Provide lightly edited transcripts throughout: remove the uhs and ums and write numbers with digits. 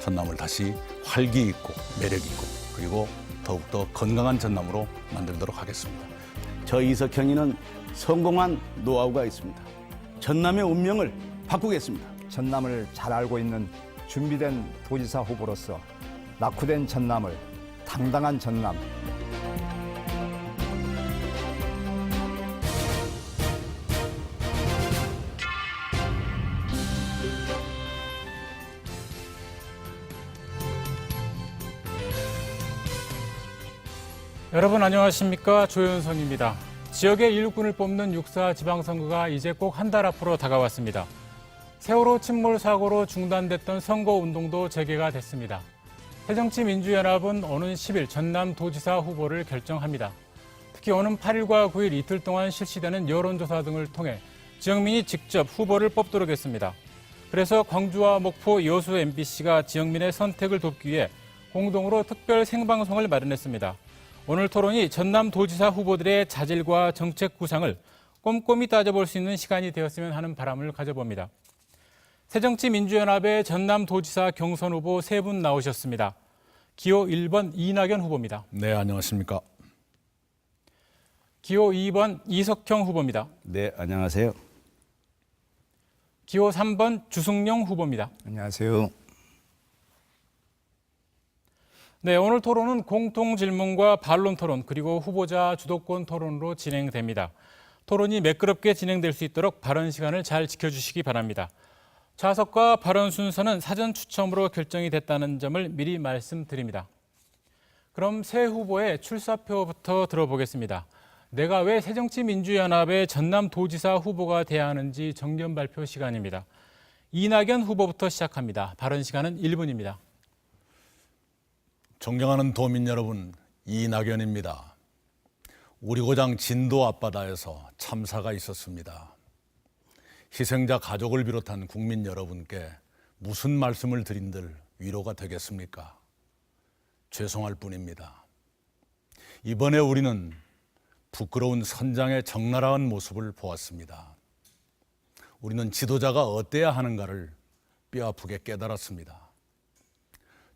전남을 다시 활기 있고 매력 있고 그리고 더욱더 건강한 전남으로 만들도록 하겠습니다. 저 이석형이는 성공한 노하우가 있습니다. 전남의 운명을 바꾸겠습니다. 전남을 잘 알고 있는 준비된 도지사 후보로서 낙후된 전남을 당당한 전남, 여러분 안녕하십니까, 조현선입니다. 지역의 일꾼을 뽑는 6.4 지방선거가 이제 꼭 한 달 앞으로 다가왔습니다. 세월호 침몰 사고로 중단됐던 선거운동도 재개가 됐습니다. 새정치민주연합은 오는 10일 전남도지사 후보를 결정합니다. 특히 오는 8일과 9일 이틀 동안 실시되는 여론조사 등을 통해 지역민이 직접 후보를 뽑도록 했습니다. 그래서 광주와 목포, 여수 MBC가 지역민의 선택을 돕기 위해 공동으로 특별 생방송을 마련했습니다. 오늘 토론이 전남도지사 후보들의 자질과 정책 구상을 꼼꼼히 따져볼 수 있는 시간이 되었으면 하는 바람을 가져봅니다. 새정치민주연합의 전남도지사 경선 후보 3분 나오셨습니다. 기호 1번 이낙연 후보입니다. 네, 안녕하십니까. 기호 2번 이석형 후보입니다. 네, 안녕하세요. 기호 3번 주승용 후보입니다. 안녕하세요. 네, 오늘 토론은 공통 질문과 반론 토론 그리고 후보자 주도권 토론으로 진행됩니다. 토론이 매끄럽게 진행될 수 있도록 발언 시간을 잘 지켜주시기 바랍니다. 좌석과 발언 순서는 사전 추첨으로 결정이 됐다는 점을 미리 말씀드립니다. 그럼 새 후보의 출사표부터 들어보겠습니다. 내가 왜 새정치민주연합의 전남도지사 후보가 돼야 하는지 정견 발표 시간입니다. 이낙연 후보부터 시작합니다. 발언 시간은 1분입니다. 존경하는 도민 여러분, 이낙연입니다. 우리 고장 진도 앞바다에서 참사가 있었습니다. 희생자 가족을 비롯한 국민 여러분께 무슨 말씀을 드린들 위로가 되겠습니까? 죄송할 뿐입니다. 이번에 우리는 부끄러운 선장의 적나라한 모습을 보았습니다. 우리는 지도자가 어때야 하는가를 뼈아프게 깨달았습니다.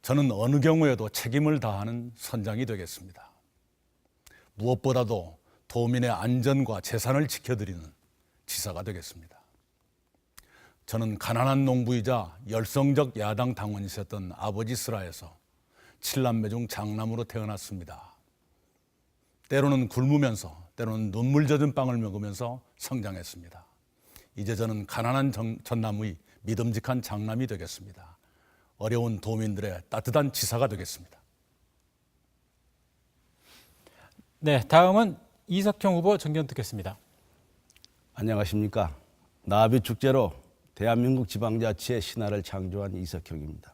저는 어느 경우에도 책임을 다하는 선장이 되겠습니다. 무엇보다도 도민의 안전과 재산을 지켜드리는 지사가 되겠습니다. 저는 가난한 농부이자 열성적 야당 당원이셨던 아버지 슬하에서 7남매 중 장남으로 태어났습니다. 때로는 굶으면서 때로는 눈물 젖은 빵을 먹으면서 성장했습니다. 이제 저는 가난한 전남의 믿음직한 장남이 되겠습니다. 어려운 도민들의 따뜻한 지사가 되겠습니다. 네, 다음은 이석형 후보 정견 듣겠습니다. 안녕하십니까. 나비축제로 대한민국 지방자치의 신화를 창조한 이석형입니다.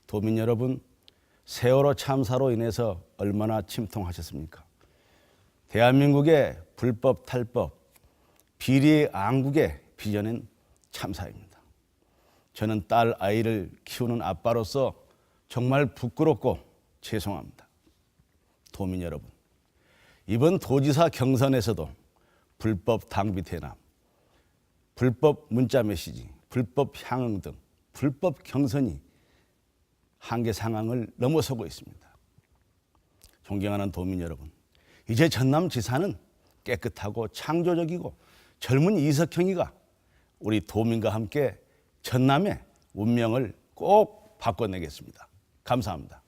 도민 여러분, 세월호 참사로 인해서 얼마나 침통하셨습니까? 대한민국의 불법 탈법, 비리의 앙국에 빚어낸 참사입니다. 저는 딸 아이를 키우는 아빠로서 정말 부끄럽고 죄송합니다. 도민 여러분, 이번 도지사 경선에서도 불법 당비 대남, 불법 문자 메시지, 불법 향응 등 불법 경선이 한계 상황을 넘어서고 있습니다. 존경하는 도민 여러분, 이제 전남지사는 깨끗하고 창조적이고 젊은 이석형이가 우리 도민과 함께 전남의 운명을 꼭 바꿔내겠습니다. 감사합니다.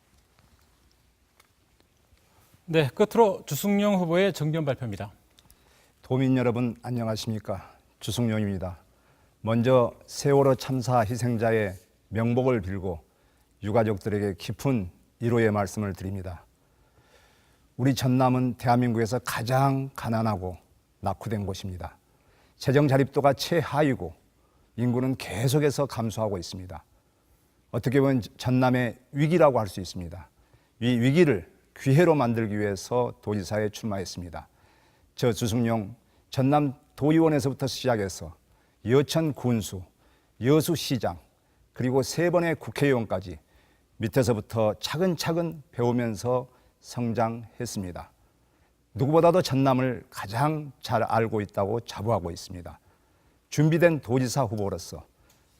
네, 끝으로 주승용 후보의 정견 발표입니다. 도민 여러분 안녕하십니까? 주승용입니다. 먼저 세월호 참사 희생자의 명복을 빌고 유가족들에게 깊은 위로의 말씀을 드립니다. 우리 전남은 대한민국에서 가장 가난하고 낙후된 곳입니다. 재정 자립도가 최하위고 인구는 계속해서 감소하고 있습니다. 어떻게 보면 전남의 위기라고 할 수 있습니다. 이 위기를 기회로 만들기 위해서 도지사에 출마했습니다. 저 주승용 전남 도의원에서부터 시작해서 여천 군수, 여수시장, 그리고 3번의 국회의원까지 밑에서부터 차근차근 배우면서 성장했습니다. 누구보다도 전남을 가장 잘 알고 있다고 자부하고 있습니다. 준비된 도지사 후보로서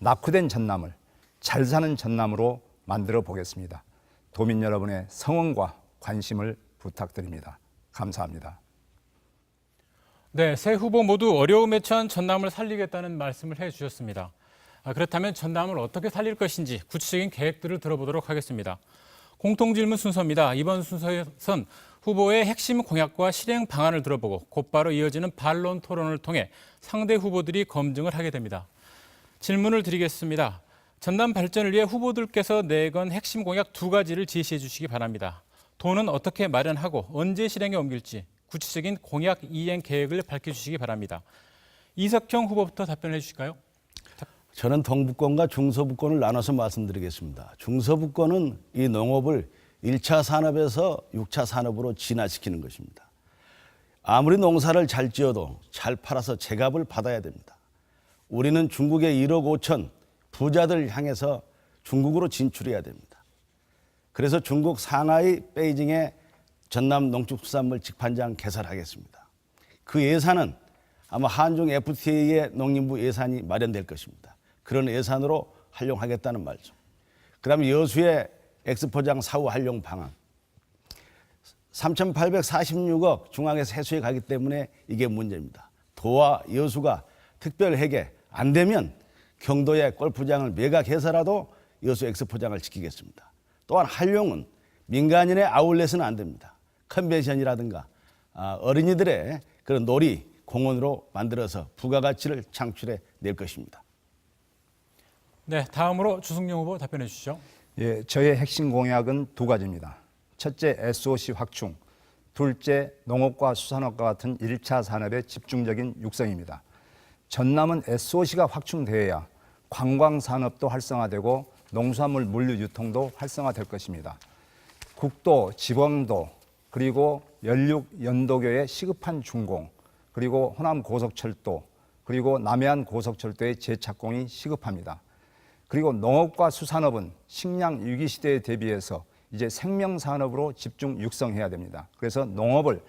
낙후된 전남을 잘 사는 전남으로 만들어 보겠습니다. 도민 여러분의 성원과 관심을 부탁드립니다. 감사합니다. 네, 세 후보 모두 어려움에 처한 전남을 살리겠다는 말씀을 해주셨습니다. 그렇다면 전남을 어떻게 살릴 것인지 구체적인 계획들을 들어보도록 하겠습니다. 공통질문 순서입니다. 이번 순서에선 후보의 핵심 공약과 실행 방안을 들어보고 곧바로 이어지는 반론 토론을 통해 상대 후보들이 검증을 하게 됩니다. 질문을 드리겠습니다. 전남 발전을 위해 후보들께서 내건 핵심 공약 2가지를 제시해 주시기 바랍니다. 돈은 어떻게 마련하고 언제 실행에 옮길지 구체적인 공약 이행 계획을 밝혀주시기 바랍니다. 이석형 후보부터 답변해 주실까요? 저는 동부권과 중서부권을 나눠서 말씀드리겠습니다. 중서부권은 이 농업을 1차 산업에서 6차 산업으로 진화시키는 것입니다. 아무리 농사를 잘 지어도 잘 팔아서 제값을 받아야 됩니다. 우리는 중국의 1억 5천 부자들 향해서 중국으로 진출해야 됩니다. 그래서 중국 상하이, 베이징에 전남 농축수산물 직판장 개설하겠습니다. 그 예산은 아마 한중 FTA의 농림부 예산이 마련될 것입니다. 그런 예산으로 활용하겠다는 말씀. 그다음에 여수의 엑스포장 사후 활용 방안. 3,846억 중앙에서 해수에 가기 때문에 이게 문제입니다. 도와 여수가 특별 회계 안 되면 경도의 골프장을 매각해서라도 여수 엑스포장을 지키겠습니다. 또한 한룡은 민간인의 아울렛은 안 됩니다. 컨벤션이라든가 어린이들의 그런 놀이 공원으로 만들어서 부가가치를 창출해 낼 것입니다. 네, 다음으로 주승용 후보 답변해 주시죠. 예, 저의 핵심 공약은 2가지입니다. 첫째, SOC 확충. 둘째, 농업과 수산업과 같은 1차 산업의 집중적인 육성입니다. 전남은 SOC가 확충되어야 관광산업도 활성화되고 농수산물 물류 유통도 활성화될 것입니다. 국도, 지방도, 그리고 연륙, 연도교의 시급한 준공, 그리고 호남 고속철도, 그리고 남해안 고속철도의 재착공이 시급합니다. 그리고 농업과 수산업은 식량 위기 시대에 대비해서 이제 생명산업으로 집중 육성해야 됩니다. 그래서 농업을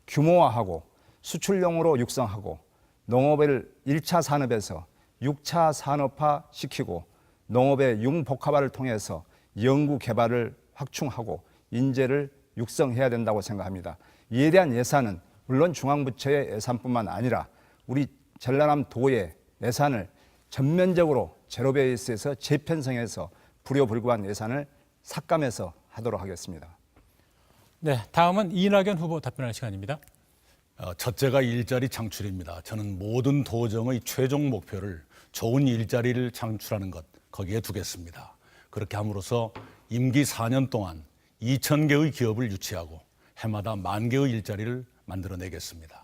규모화하고 수출용으로 육성하고 농업을 1차 산업에서 6차 산업화 시키고 농업의 융복합화를 통해서 연구 개발을 확충하고 인재를 육성해야 된다고 생각합니다. 이에 대한 예산은 물론 중앙부처의 예산뿐만 아니라 우리 전라남 도의 예산을 전면적으로 제로베이스에서 재편성해서 불효불급한 예산을 삭감해서 하도록 하겠습니다. 네, 다음은 이낙연 후보 답변할 시간입니다. 첫째가 일자리 창출입니다. 저는 모든 도정의 최종 목표를 좋은 일자리를 창출하는 것, 거기에 두겠습니다. 그렇게 함으로써 임기 4년 동안 2,000개의 기업을 유치하고 해마다 10,000개의 일자리를 만들어내겠습니다.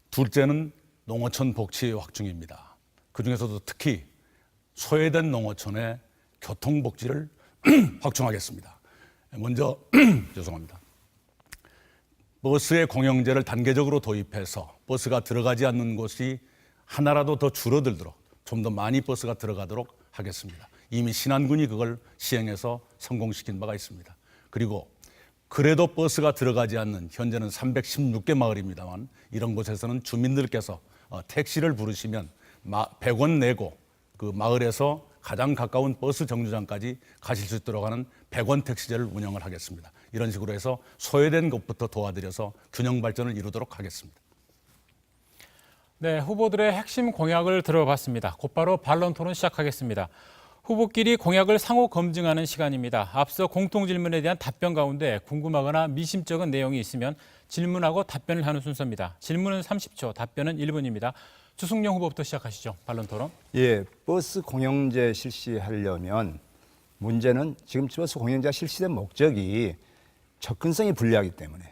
둘째는 농어촌 복지 확충입니다. 그중에서도 특히 소외된 농어촌의 교통복지를 확충하겠습니다. 먼저 죄송합니다. 버스의 공영제를 단계적으로 도입해서 버스가 들어가지 않는 곳이 하나라도 더 줄어들도록 좀 더 많이 버스가 들어가도록 하겠습니다. 이미 신안군이 그걸 시행해서 성공시킨 바가 있습니다. 그리고 그래도 버스가 들어가지 않는 현재는 316개 마을입니다만 이런 곳에서는 주민들께서 택시를 부르시면 100원 내고 그 마을에서 가장 가까운 버스 정류장까지 가실 수 있도록 하는 100원 택시제를 운영을 하겠습니다. 이런 식으로 해서 소외된 것부터 도와드려서 균형 발전을 이루도록 하겠습니다. 네, 후보들의 핵심 공약을 들어봤습니다. 곧바로 반론 토론 시작하겠습니다. 후보끼리 공약을 상호 검증하는 시간입니다. 앞서 공통 질문에 대한 답변 가운데 궁금하거나 미심쩍은 내용이 있으면 질문하고 답변을 하는 순서입니다. 질문은 30초, 답변은 1분입니다. 주승용 후보부터 시작하시죠. 반론 토론. 예, 버스 공영제 실시하려면 문제는 지금 버스 공영제가 실시된 목적이 접근성이 불리하기 때문에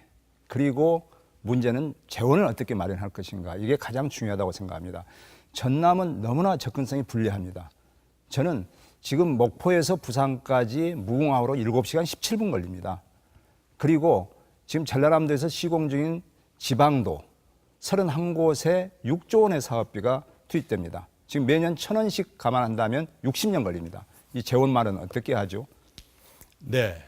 그리고 문제는 재원을 어떻게 마련할 것인가 이게 가장 중요하다고 생각합니다. 전남은 너무나 접근성이 불리합니다. 저는 지금 목포에서 부산까지 무궁화호로 7시간 17분 걸립니다. 그리고 지금 전라남도에서 시공 중인 지방도 31곳에 6조 원의 사업비가 투입됩니다. 지금 매년 1,000원씩 감안한다면 60년 걸립니다. 이 재원 마련 어떻게 하죠? 네,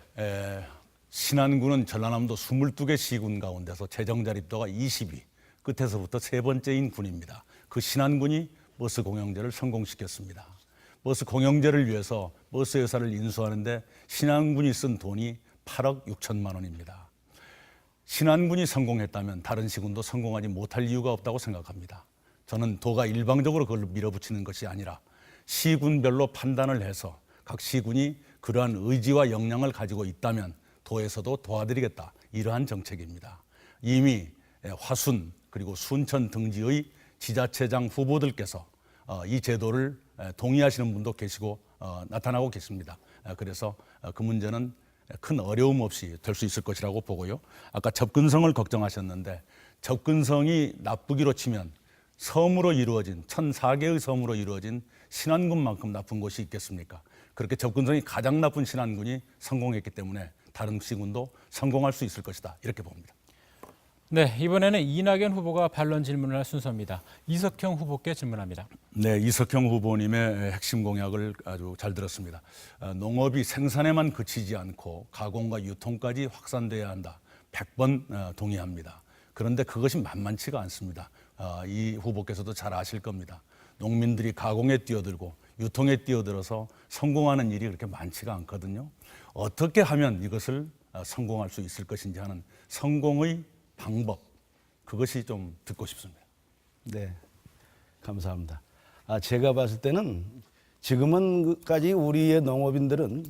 신안군은 전라남도 22개 시군 가운데서 재정 자립도가 20위, 끝에서부터 세 번째인 군입니다. 그 신안군이 버스 공영제를 성공시켰습니다. 버스 공영제를 위해서 버스 회사를 인수하는데 신안군이 쓴 돈이 8억 6천만 원입니다. 신안군이 성공했다면 다른 시군도 성공하지 못할 이유가 없다고 생각합니다. 저는 도가 일방적으로 그걸 밀어붙이는 것이 아니라 시군별로 판단을 해서 각 시군이 그러한 의지와 역량을 가지고 있다면 도에서도 도와드리겠다. 이러한 정책입니다. 이미 화순 그리고 순천 등지의 지자체장 후보들께서 이 제도를 동의하시는 분도 계시고 나타나고 계십니다. 그래서 그 문제는 큰 어려움 없이 될 수 있을 것이라고 보고요. 아까 접근성을 걱정하셨는데 접근성이 나쁘기로 치면 섬으로 이루어진 1,004개의 섬으로 이루어진 신안군만큼 나쁜 곳이 있겠습니까? 그렇게 접근성이 가장 나쁜 신안군이 성공했기 때문에 다른 시군도 성공할 수 있을 것이다. 이렇게 봅니다. 네, 이번에는 이낙연 후보가 반론 질문을 할 순서입니다. 이석형 후보께 질문합니다. 네, 이석형 후보님의 핵심 공약을 아주 잘 들었습니다. 농업이 생산에만 그치지 않고 가공과 유통까지 확산돼야 한다. 100번 동의합니다. 그런데 그것이 만만치가 않습니다. 이 후보께서도 잘 아실 겁니다. 농민들이 가공에 뛰어들고 유통에 뛰어들어서 성공하는 일이 그렇게 많지가 않거든요. 어떻게 하면 이것을 성공할 수 있을 것인지 하는 성공의 방법, 그것이 좀 듣고 싶습니다. 네, 감사합니다. 제가 봤을 때는 지금은까지 우리의 농업인들은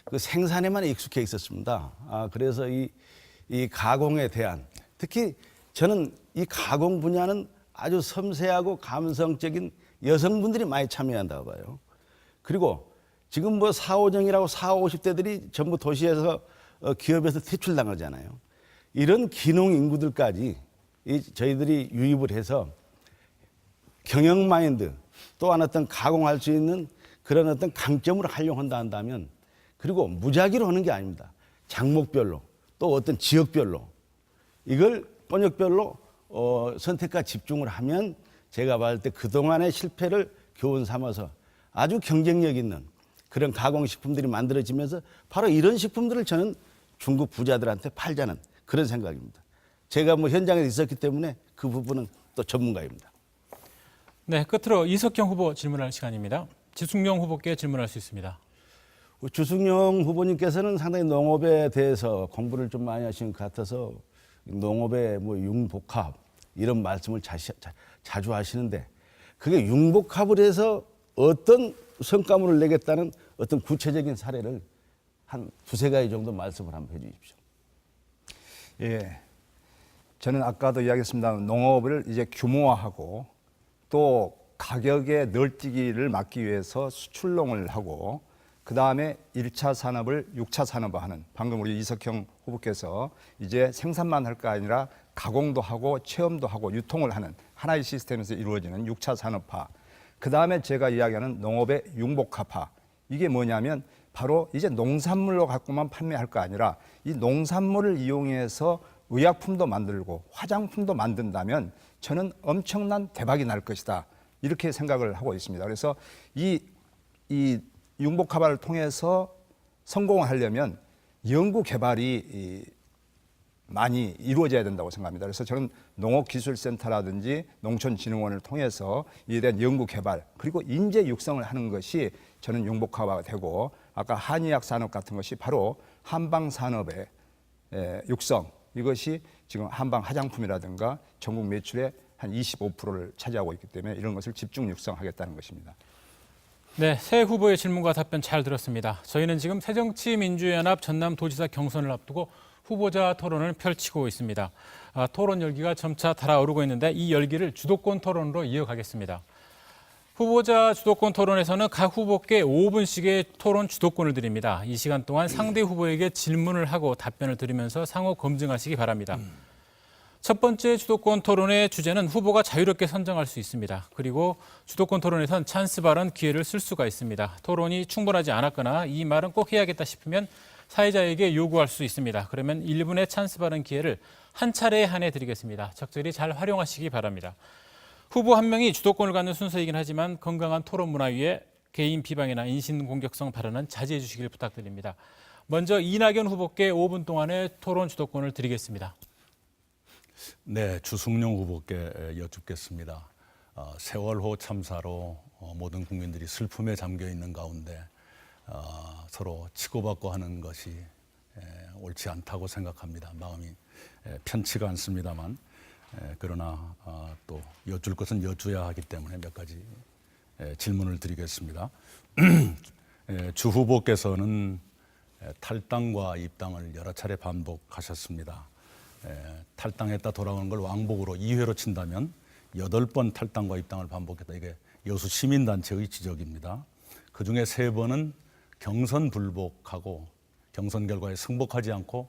그 생산에만 익숙해 있었습니다. 그래서 이 가공에 대한, 특히 저는 이 가공 분야는 아주 섬세하고 감성적인 여성분들이 많이 참여한다고 봐요. 그리고 지금 뭐 4.5정이라고 40, 50대들이 전부 도시에서 기업에서 퇴출당하잖아요. 이런 기농 인구들까지 저희들이 유입을 해서 경영 마인드 또한 어떤 가공할 수 있는 그런 어떤 강점으로 활용한다 한다면, 그리고 무작위로 하는 게 아닙니다. 장목별로 또 어떤 지역별로 이걸 번역별로 선택과 집중을 하면 제가 봤을 때 그동안의 실패를 교훈 삼아서 아주 경쟁력 있는 그런 가공식품들이 만들어지면서 바로 이런 식품들을 저는 중국 부자들한테 팔자는 그런 생각입니다. 제가 뭐 현장에 있었기 때문에 그 부분은 또 전문가입니다. 네, 끝으로 이석형 후보 질문할 시간입니다. 지숙령 후보께 질문할 수 있습니다. 주승용 후보님께서는 상당히 농업에 대해서 공부를 좀 많이 하신 것 같아서 농업의 뭐 융복합 이런 말씀을 자주 하시는데, 그게 융복합을 해서 어떤 성과물을 내겠다는 어떤 구체적인 사례를 한 두세 가지 정도 말씀을 한번 해 주십시오. 예, 저는 아까도 이야기했습니다. 농업을 이제 규모화하고 또 가격의 널뛰기를 막기 위해서 수출농을 하고, 그 다음에 1차 산업을 6차 산업화하는, 방금 우리 이석형 후보께서 이제 생산만 할 거 아니라 가공도 하고 체험도 하고 유통을 하는 하나의 시스템에서 이루어지는 6차 산업화. 그 다음에 제가 이야기하는 농업의 융복합화. 이게 뭐냐면 바로 이제 농산물로 갖고만 판매할 거 아니라 이 농산물을 이용해서 의약품도 만들고 화장품도 만든다면 저는 엄청난 대박이 날 것이다. 이렇게 생각을 하고 있습니다. 그래서 이 융복합화를 통해서 성공하려면 연구 개발이 많이 이루어져야 된다고 생각합니다. 그래서 저는 농업기술센터라든지 농촌진흥원을 통해서 이에 대한 연구 개발 그리고 인재 육성을 하는 것이 저는 융복합화가 되고, 아까 한의학 산업 같은 것이 바로 한방 산업의 육성, 이것이 지금 한방 화장품이라든가 전국 매출의 한 25%를 차지하고 있기 때문에 이런 것을 집중 육성하겠다는 것입니다. 네, 새 후보의 질문과 답변 잘 들었습니다. 저희는 지금 새정치민주연합 전남도지사 경선을 앞두고 후보자 토론을 펼치고 있습니다. 토론 열기가 점차 달아오르고 있는데 이 열기를 주도권 토론으로 이어가겠습니다. 후보자 주도권 토론에서는 각 후보께 5분씩의 토론 주도권을 드립니다. 이 시간 동안 상대 후보에게 질문을 하고 답변을 들으면서 상호 검증하시기 바랍니다. 첫 번째 주도권 토론의 주제는 후보가 자유롭게 선정할 수 있습니다. 그리고 주도권 토론에선 찬스 발언 기회를 쓸 수가 있습니다. 토론이 충분하지 않았거나 이 말은 꼭 해야겠다 싶으면 사회자에게 요구할 수 있습니다. 그러면 1분의 찬스 발언 기회를 한 차례에 한해 드리겠습니다. 적절히 잘 활용하시기 바랍니다. 후보 한 명이 주도권을 갖는 순서이긴 하지만 건강한 토론 문화 위에 개인 비방이나 인신공격성 발언은 자제해 주시길 부탁드립니다. 먼저 이낙연 후보께 5분 동안의 토론 주도권을 드리겠습니다. 네, 주승용 후보께 여쭙겠습니다. 세월호 참사로 모든 국민들이 슬픔에 잠겨 있는 가운데 서로 치고받고 하는 것이 옳지 않다고 생각합니다. 마음이 편치가 않습니다만 그러나 또 여쭐 것은 여쭈어야 하기 때문에 몇 가지 질문을 드리겠습니다. 주 후보께서는 탈당과 입당을 여러 차례 반복하셨습니다. 탈당했다 돌아오는 걸 왕복으로 2회로 친다면 8번 탈당과 입당을 반복했다. 이게 여수 시민단체의 지적입니다. 그중에 3번은 경선 불복하고 경선 결과에 승복하지 않고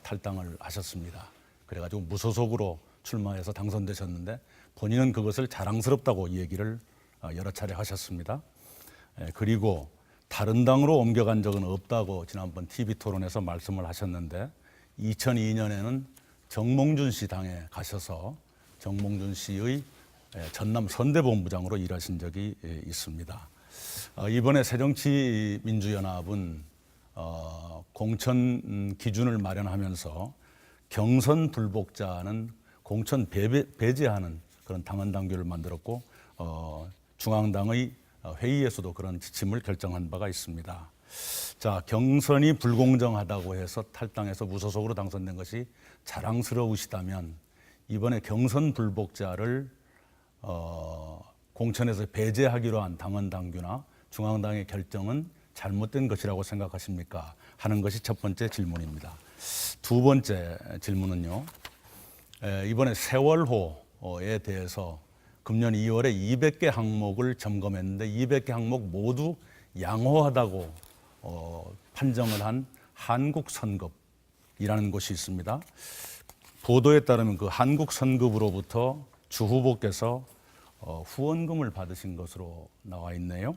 탈당을 하셨습니다. 그래가지고 무소속으로 출마해서 당선되셨는데 본인은 그것을 자랑스럽다고 얘기를 여러 차례 하셨습니다. 그리고 다른 당으로 옮겨간 적은 없다고 지난번 TV토론에서 말씀을 하셨는데 2002년에는 정몽준 씨 당에 가셔서 정몽준 씨의 전남 선대본부장으로 일하신 적이 있습니다. 이번에 새정치민주연합은 공천 기준을 마련하면서 경선 불복자는 공천 배제하는 그런 당헌 당규를 만들었고 중앙당의 회의에서도 그런 지침을 결정한 바가 있습니다. 자, 경선이 불공정하다고 해서 탈당해서 무소속으로 당선된 것이 자랑스러우시다면 이번에 경선 불복자를 공천에서 배제하기로 한 당헌 당규나 중앙당의 결정은 잘못된 것이라고 생각하십니까? 하는 것이 첫 번째 질문입니다. 두 번째 질문은요. 이번에 세월호에 대해서 금년 2월에 200개 항목을 점검했는데 200개 항목 모두 양호하다고 판정을 한 한국선급이라는 곳이 있습니다. 보도에 따르면 그 한국선급으로부터 주 후보께서 후원금을 받으신 것으로 나와 있네요.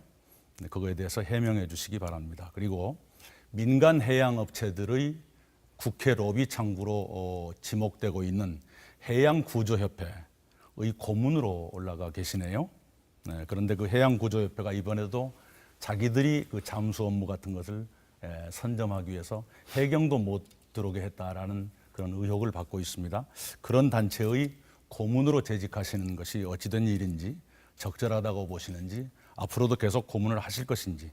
그거에 대해서 해명해 주시기 바랍니다. 그리고 민간 해양업체들의 국회 로비 창구로 지목되고 있는 해양구조협회의 고문으로 올라가 계시네요. 그런데 그 해양구조협회가 이번에도 자기들이 그 잠수 업무 같은 것을 선점하기 위해서 해경도 못 들어오게 했다라는 그런 의혹을 받고 있습니다. 그런 단체의 고문으로 재직하시는 것이 어찌된 일인지 적절하다고 보시는지 앞으로도 계속 고문을 하실 것인지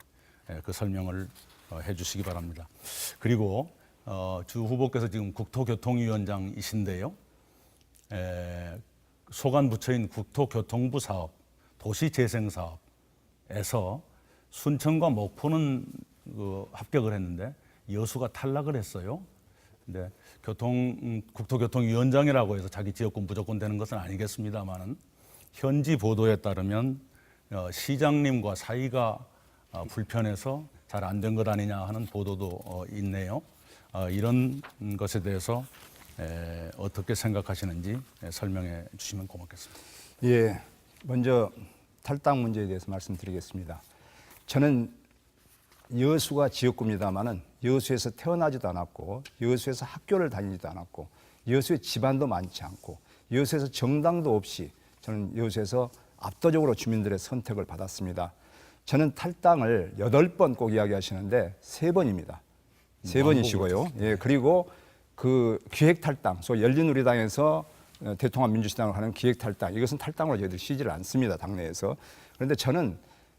그 설명을 해 주시기 바랍니다. 그리고 주 후보께서 지금 국토교통위원장이신데요. 소관 부처인 국토교통부 사업, 도시재생사업에서 순천과 목포는 합격을 했는데 여수가 탈락을 했어요. 근데 국토교통위원장이라고 해서 자기 지역군 무조건 되는 것은 아니겠습니다만은 현지 보도에 따르면 시장님과 사이가 불편해서 잘 안 된 것 아니냐 하는 보도도 있네요. 이런 것에 대해서 어떻게 생각하시는지 설명해 주시면 고맙겠습니다. 예, 먼저 탈당 문제에 대해서 말씀드리겠습니다. 저는 여수가 지역구입니다만은 여수에서 태어나지도 않았고 여수에서 학교를 다니지도 않았고 여수에 집안도 많지 않고 여수에서 정당도 없이 저는 여수에서 압도적으로 주민들의 선택을 받았습니다. 저는 탈당을 8번 꼭 이야기하시는데 3번입니다. 3번이시고요. 예, 그리고 그 기획 탈당, 소위 열린우리당에서 대통합 민주시당으로 하는 기획 탈당, 이것은 탈당으로 저희들 쉬지를 않습니다, 당내에서. 그런데 저는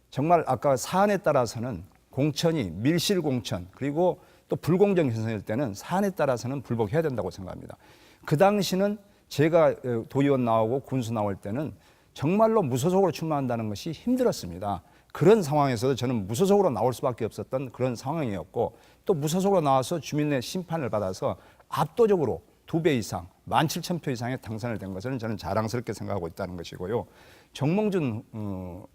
정말 아까 사안에 따라서는 공천이 밀실 공천 그리고 또 불공정 현상일 때는 사안에 따라서는 불복해야 된다고 생각합니다. 그 당시는 제가 도의원 나오고 군수 나올 때는 정말로 무소속으로 출마한다는 것이 힘들었습니다. 그런 상황에서도 저는 무소속으로 나올 수밖에 없었던 그런 상황이었고 또 무소속으로 나와서 주민의 심판을 받아서 압도적으로 2배 이상, 17,000표 이상의 당선을 된 것을 저는 자랑스럽게 생각하고 있다는 것이고요. 정몽준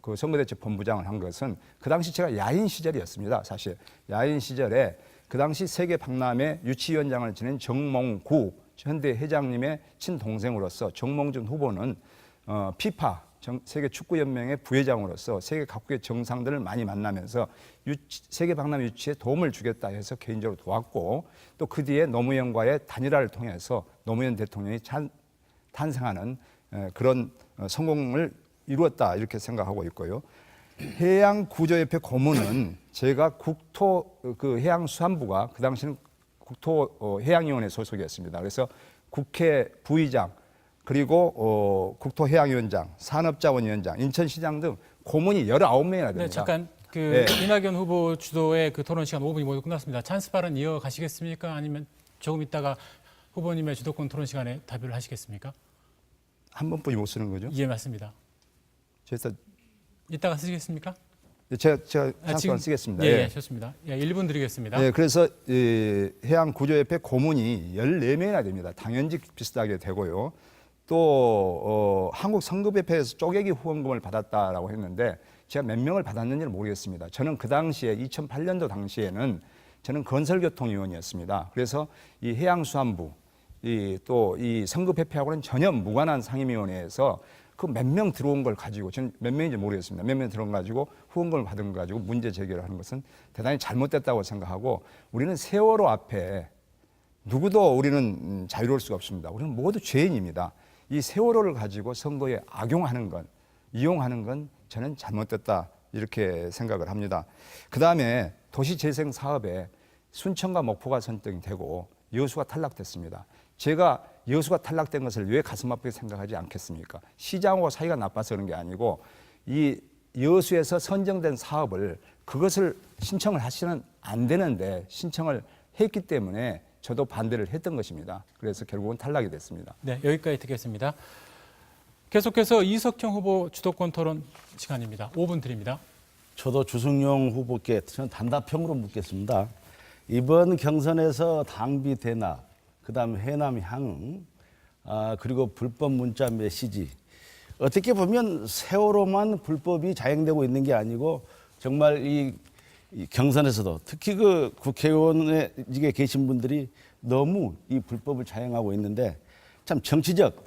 그 선거대책 본부장을 한 것은 그 당시 제가 야인 시절이었습니다. 사실 야인 시절에 그 당시 세계 박람회 유치위원장을 지낸 정몽구 현대 회장님의 친동생으로서 정몽준 후보는 피파 세계 축구연맹의 부회장으로서 세계 각국의 정상들을 많이 만나면서 세계 박람회 유치에 도움을 주겠다 해서 개인적으로 도왔고 또 그 뒤에 노무현과의 단일화를 통해서 노무현 대통령이 탄생하는 그런 성공을 이루었다 이렇게 생각하고 있고요. 해양구조협회 고문은 제가 해양수산부가 그 당시는 국토해양위원회 소속이었습니다. 그래서 국회 부의장 그리고 국토해양위원장, 산업자원위원장, 인천시장 등 고문이 19명이나 됩니다. 네, 잠깐 그 네. 이낙연 후보 주도의 그 토론 시간 5분이 모두 끝났습니다. 찬스 발언 이어가시겠습니까? 아니면 조금 있다가 후보님의 주도권 토론 시간에 답변을 하시겠습니까? 한 번뿐이 못 쓰는 거죠? 예, 맞습니다. 그래서 이따가 쓰시겠습니까? 제가 지금 잠깐 쓰겠습니다. 예, 좋습니다. 예, 1분 드리겠습니다. 네, 그래서 해양구조협회 고문이 14명이나 됩니다. 당연직 비슷하게 되고요. 또 한국성급협회에서 쪼개기 후원금을 받았다라고 했는데 제가 몇 명을 받았는지는 모르겠습니다. 저는 그 당시에 2008년도 당시에는 저는 건설교통위원이었습니다. 그래서 이 해양수산부 또 이 성급협회하고는 전혀 무관한 상임위원회에서 그 몇 명 들어온 걸 가지고 저는 몇 명인지 모르겠습니다. 몇 명 들어온 거 가지고 후원금을 받은 거 가지고 문제 제기를 하는 것은 대단히 잘못됐다고 생각하고 우리는 세월호 앞에 누구도 우리는 자유로울 수가 없습니다. 우리는 모두 죄인입니다. 이 세월호를 가지고 선거에 악용하는 건, 이용하는 건 저는 잘못됐다 이렇게 생각을 합니다. 그다음에 도시재생 사업에 순천과 목포가 선정이 되고 여수가 탈락됐습니다. 제가 여수가 탈락된 것을 왜 가슴 아프게 생각하지 않겠습니까? 시장하고 사이가 나빠서 그런 게 아니고 이 여수에서 선정된 사업을 그것을 신청을 하시는 안 되는데 신청을 했기 때문에 저도 반대를 했던 것입니다. 그래서 결국은 탈락이 됐습니다. 네, 여기까지 듣겠습니다. 계속해서 이석형 후보 주도권 토론 시간입니다. 5분 드립니다. 저도 주승용 후보께 저는 단답형으로 묻겠습니다. 이번 경선에서 당비 대납, 그다음 해남 향응, 그리고 불법 문자 메시지 어떻게 보면 세월호만 불법이 자행되고 있는 게 아니고 정말 이 경선에서도 특히 그 국회의원에 계신 분들이 너무 이 불법을 자행하고 있는데 참 정치적,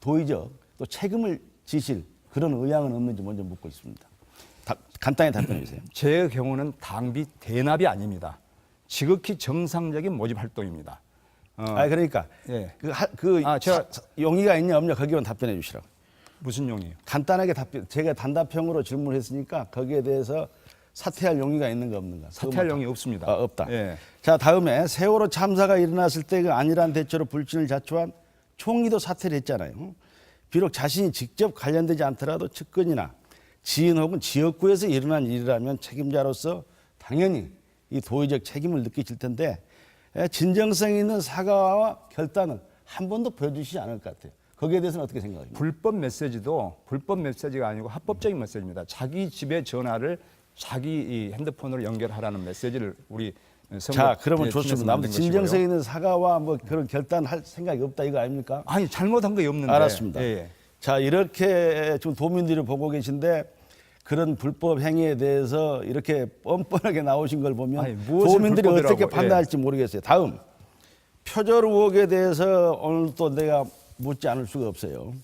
도의적 또 책임을 지실 그런 의향은 없는지 먼저 묻고 있습니다. 간단히 답변해 주세요. 제 경우는 당비 대납이 아닙니다. 지극히 정상적인 모집 활동입니다. 그러니까 예. 제가 용의가 있냐 없냐 거기만 답변해 주시라고. 무슨 용이요? 간단하게 제가 단답형으로 질문했으니까 거기에 대해서 사퇴할 용의가 있는가 없는가. 사퇴할 용이 없습니다. 없다. 예. 자, 다음에 세월호 참사가 일어났을 때 그 안일한 대처로 불신을 자초한 총리도 사퇴를 했잖아요. 비록 자신이 직접 관련되지 않더라도 측근이나 지인 혹은 지역구에서 일어난 일이라면 책임자로서 당연히 이 도의적 책임을 느끼실 텐데 진정성 있는 사과와 결단은 한 번도 보여주시지 않을 것 같아요. 거기에 대해서는 어떻게 생각하십니까? 불법 메시지도 불법 메시지가 아니고 합법적인 메시지입니다. 자기 집의 전화를 자기 이 핸드폰으로 연결하라는 메시지를 우리 자, 그러면 좋습니다. 아무튼 진정성 있는 사과와 뭐 그런 결단할 생각이 없다 이거 아닙니까? 아니 잘못한 거 없는데. 알았습니다. 예. 자, 이렇게 지금 도민들이 보고 계신데 그런 불법 행위에 대해서 이렇게 뻔뻔하게 나오신 걸 보면 아니, 무엇을 도민들이 불법이라고, 어떻게 판단할지 모르겠어요. 다음 표절 의혹에 대해서 오늘 또 내가 묻지 않을 수가 없어요.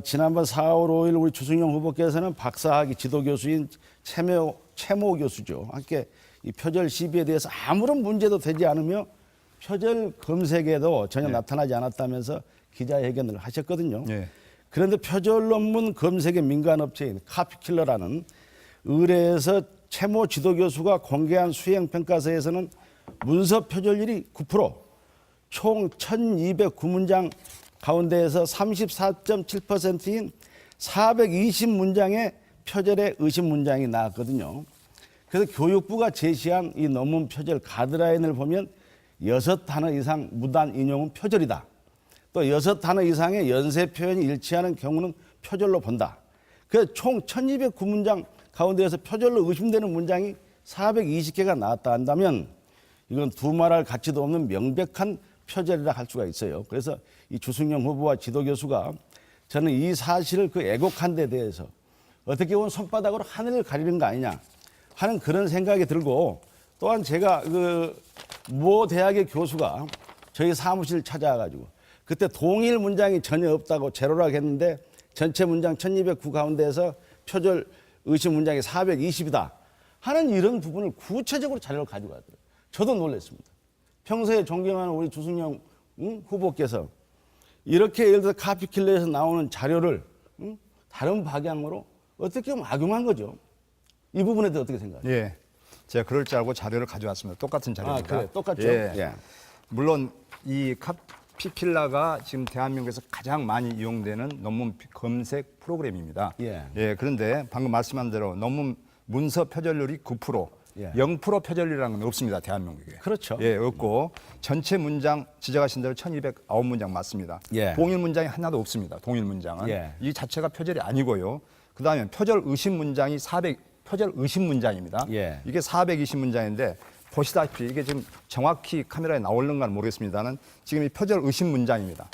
지난번 4월 5일 우리 주승용 후보께서는 박사학위 지도교수인 최모 교수죠. 함께 이 표절 시비에 대해서 아무런 문제도 되지 않으며 표절 검색에도 전혀 나타나지 않았다면서 기자회견을 하셨거든요. 예. 그런데 표절 논문 검색의 민간 업체인 카피킬러라는 의뢰에서 최모 지도교수가 공개한 수행평가서에서는 문서 표절률이 9%, 총 1209문장 가운데에서 34.7%인 420문장의 표절의 의심 문장이 나왔거든요. 그래서 교육부가 제시한 이 논문 표절 가이드라인을 보면 6단어 이상 무단 인용은 표절이다. 또 6단어 이상의 연쇄 표현이 일치하는 경우는 표절로 본다. 그래서 총 1209문장 가운데에서 표절로 의심되는 문장이 420개가 나왔다 한다면 이건 두말할 가치도 없는 명백한 표절이라 할 수가 있어요. 그래서 이 주승용 후보와 지도교수가 저는 이 사실을 애곡한 데 대해서 어떻게 보면 손바닥으로 하늘을 가리는 거 아니냐 하는 그런 생각이 들고 또한 제가 모 대학의 교수가 저희 사무실 찾아와가지고 그때 동일 문장이 전혀 없다고 제로라고 했는데 전체 문장 1209 가운데에서 표절 의심 문장이 420이다 하는 이런 부분을 구체적으로 자료를 가지고 왔더라고요. 저도 놀랐습니다. 평소에 존경하는 우리 주승용 후보께서 이렇게 예를 들어 카피킬러에서 나오는 자료를 다른 방향으로 어떻게 보면 악용한 거죠. 이 부분에 대해 어떻게 생각하세요? 예. 제가 그럴 줄 알고 자료를 가져왔습니다. 똑같은 자료입니다. 그래, 똑같죠. 예. 예. 물론 이 피킬라가 지금 대한민국에서 가장 많이 이용되는 논문 검색 프로그램입니다. 예. 그런데 방금 말씀한 대로 논문 문서 표절률이 9%, 예. 0% 표절률이라는 건 없습니다. 대한민국에. 그렇죠. 예, 없고 전체 문장 지적하신 대로 1209문장 맞습니다. 예. 동일 문장이 하나도 없습니다. 동일 문장은. 예. 이 자체가 표절이 아니고요. 그다음에 표절 의심 문장이 표절 의심 문장입니다. 예. 이게 420문장인데 보시다시피 이게 지금 정확히 카메라에 나오는가는 모르겠습니다는 지금 이 표절 의심 문장입니다.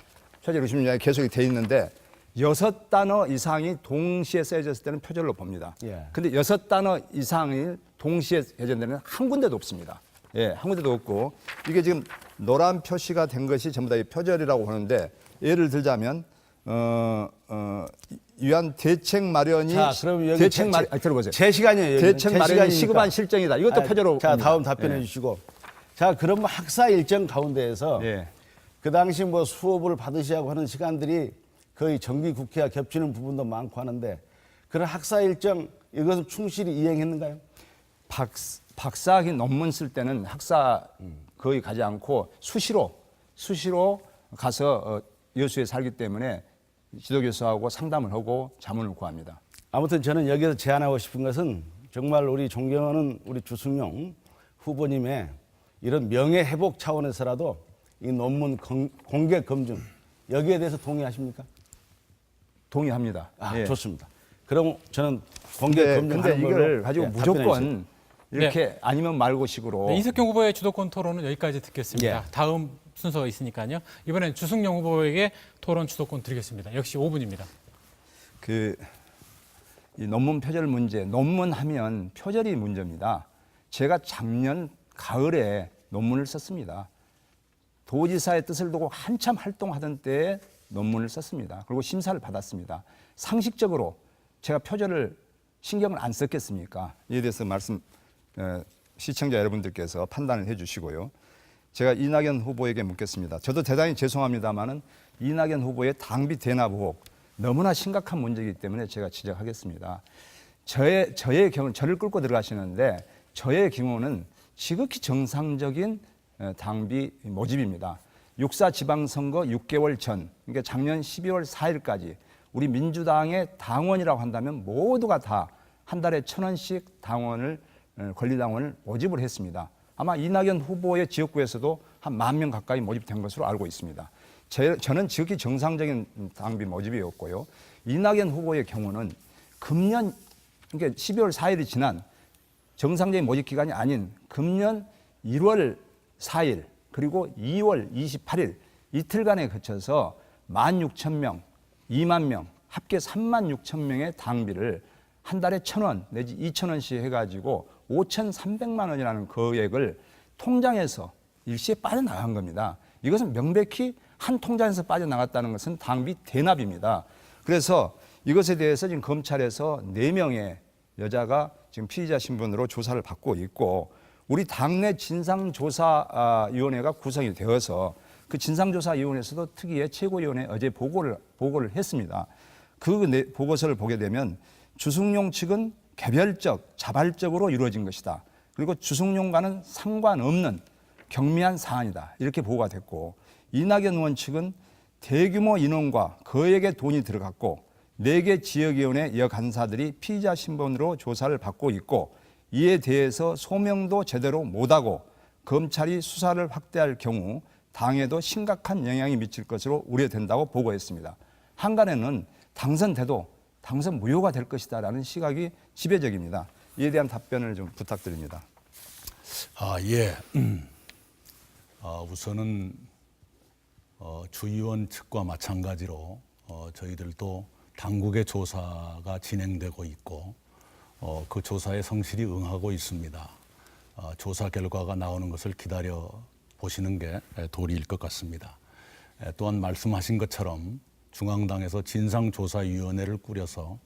표절 의심 문장이 계속 돼 있는데 6단어 이상이 동시에 쓰여졌을 때는 표절로 봅니다. 예. 근데 6단어 이상이 동시에 해제된 데는 한 군데도 없습니다. 예, 한 군데도 없고 이게 지금 노란 표시가 된 것이 전부 다 이 표절이라고 하는데 예를 들자면 위한 대책 마련이 자, 그럼 여기 들어보세요. 제 시간이에요. 여기는. 대책 제 마련이 시간이니까. 시급한 실정이다. 이것도 표절로 자, 봅니다. 다음 답변해 주시고. 자, 그럼 학사 일정 가운데에서 예. 그 당시 뭐 수업을 받으시라고 하는 시간들이 거의 정기 국회와 겹치는 부분도 많고 하는데 그런 학사 일정 이것은 충실히 이행했는가요? 박사학위 논문 쓸 때는 학사 거의 가지 않고 수시로 가서 여수에 살기 때문에 지도교수하고 상담을 하고 자문을 구합니다. 아무튼 저는 여기서 제안하고 싶은 것은 정말 우리 존경하는 우리 주승용 후보님의 이런 명예 회복 차원에서라도 이 논문 공개 검증 여기에 대해서 동의하십니까? 동의합니다. 예. 좋습니다. 그럼 저는 공개 근데 검증하는 이걸 걸로 가지고 예, 답변해 주세요. 무조건 이렇게 아니면 말고 식으로 네, 이석경 후보의 주도권 토론은 여기까지 듣겠습니다. 예. 다음 순서 있으니까요. 이번엔 주승용 후보에게 토론 주도권 드리겠습니다. 역시 5분입니다. 이 논문 표절 문제, 논문하면 표절이 문제입니다. 제가 작년 가을에 논문을 썼습니다. 도지사의 뜻을 두고 한참 활동하던 때에 논문을 썼습니다. 그리고 심사를 받았습니다. 상식적으로 제가 표절을 신경을 안 썼겠습니까? 이에 대해서 시청자 여러분들께서 판단을 해주시고요. 제가 이낙연 후보에게 묻겠습니다. 저도 대단히 죄송합니다만은 이낙연 후보의 당비 대납 의혹 너무나 심각한 문제이기 때문에 제가 지적하겠습니다. 저의 경우 저를 끌고 들어가시는데 저의 경우는 지극히 정상적인 당비 모집입니다. 6.4 지방선거 6개월 전, 그러니까 작년 12월 4일까지 우리 민주당의 당원이라고 한다면 모두가 다 한 달에 1,000원씩 권리당원을 모집을 했습니다. 아마 이낙연 후보의 지역구에서도 한 10,000명 가까이 모집된 것으로 알고 있습니다. 저는 지극히 정상적인 당비 모집이었고요. 이낙연 후보의 경우는 금년, 그러니까 12월 4일이 지난 정상적인 모집 기간이 아닌 금년 1월 4일 그리고 2월 28일 이틀간에 거쳐서 16,000명, 2만 명, 합계 36,000명의 당비를 한 달에 1,000원 내지 2,000원씩 해가지고 5,300만 원이라는 거액을 통장에서 일시에 빠져나간 겁니다. 이것은 명백히 한 통장에서 빠져나갔다는 것은 당비 대납입니다. 그래서 이것에 대해서 지금 검찰에서 4명의 여자가 지금 피의자 신분으로 조사를 받고 있고 우리 당내 진상조사위원회가 구성이 되어서 그 진상조사위원회에서도 특위의 최고위원회 어제 보고를 했습니다. 그 보고서를 보게 되면 주승용 측은 개별적, 자발적으로 이루어진 것이다. 그리고 주승용과는 상관없는 경미한 사안이다. 이렇게 보고가 됐고 이낙연 의원 측은 대규모 인원과 거액의 돈이 들어갔고 4개 지역위원회 여간사들이 피의자 신분으로 조사를 받고 있고 이에 대해서 소명도 제대로 못하고 검찰이 수사를 확대할 경우 당에도 심각한 영향이 미칠 것으로 우려된다고 보고했습니다. 한간에는 당선돼도 당선 무효가 될 것이다라는 시각이 지배적입니다. 이에 대한 답변을 좀 부탁드립니다. 예. 우선은 주 의원 측과 마찬가지로 저희들도 당국의 조사가 진행되고 있고 그 조사에 성실히 응하고 있습니다. 조사 결과가 나오는 것을 기다려 보시는 게 도리일 것 같습니다. 또한 말씀하신 것처럼 중앙당에서 진상조사위원회를 꾸려서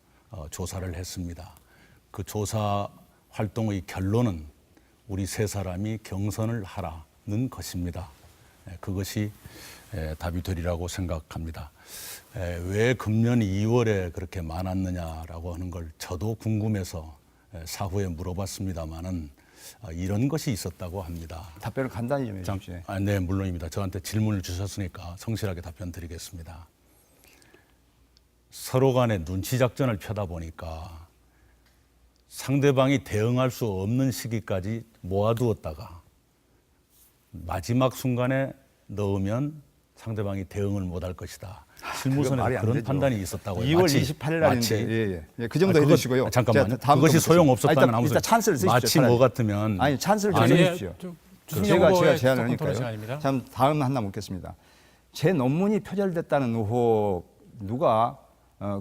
조사를 했습니다. 그 조사 활동의 결론은 우리 3사람이 경선을 하라는 것입니다. 그것이 답이 되리라고 생각합니다. 왜 금년 2월에 그렇게 많았느냐라고 하는 걸 저도 궁금해서 사후에 물어봤습니다마는 이런 것이 있었다고 합니다. 답변을 간단히 좀 해주십시오. 네, 물론입니다. 저한테 질문을 주셨으니까 성실하게 답변 드리겠습니다. 서로 간에 눈치 작전을 펴다 보니까 상대방이 대응할 수 없는 시기까지 모아두었다가 마지막 순간에 넣으면 상대방이 대응을 못할 것이다. 실무선에 말이 안 그런 되죠. 판단이 있었다고요. 2월 28일 날인데 예, 그 정도 해주시고요. 잠깐만요. 다음 그것이 거 소용 없었다는 일단, 아무 일단 찬스를 쓰십시오. 마치 차라리. 뭐 같으면 아니 찬스를 좀 아니, 해주십시오. 주승용 제가 후보의 제안을 주도권 토론 하니까요. 시간입니다. 참 다음 하나 묻겠습니다. 제 논문이 표절됐다는 의혹 누가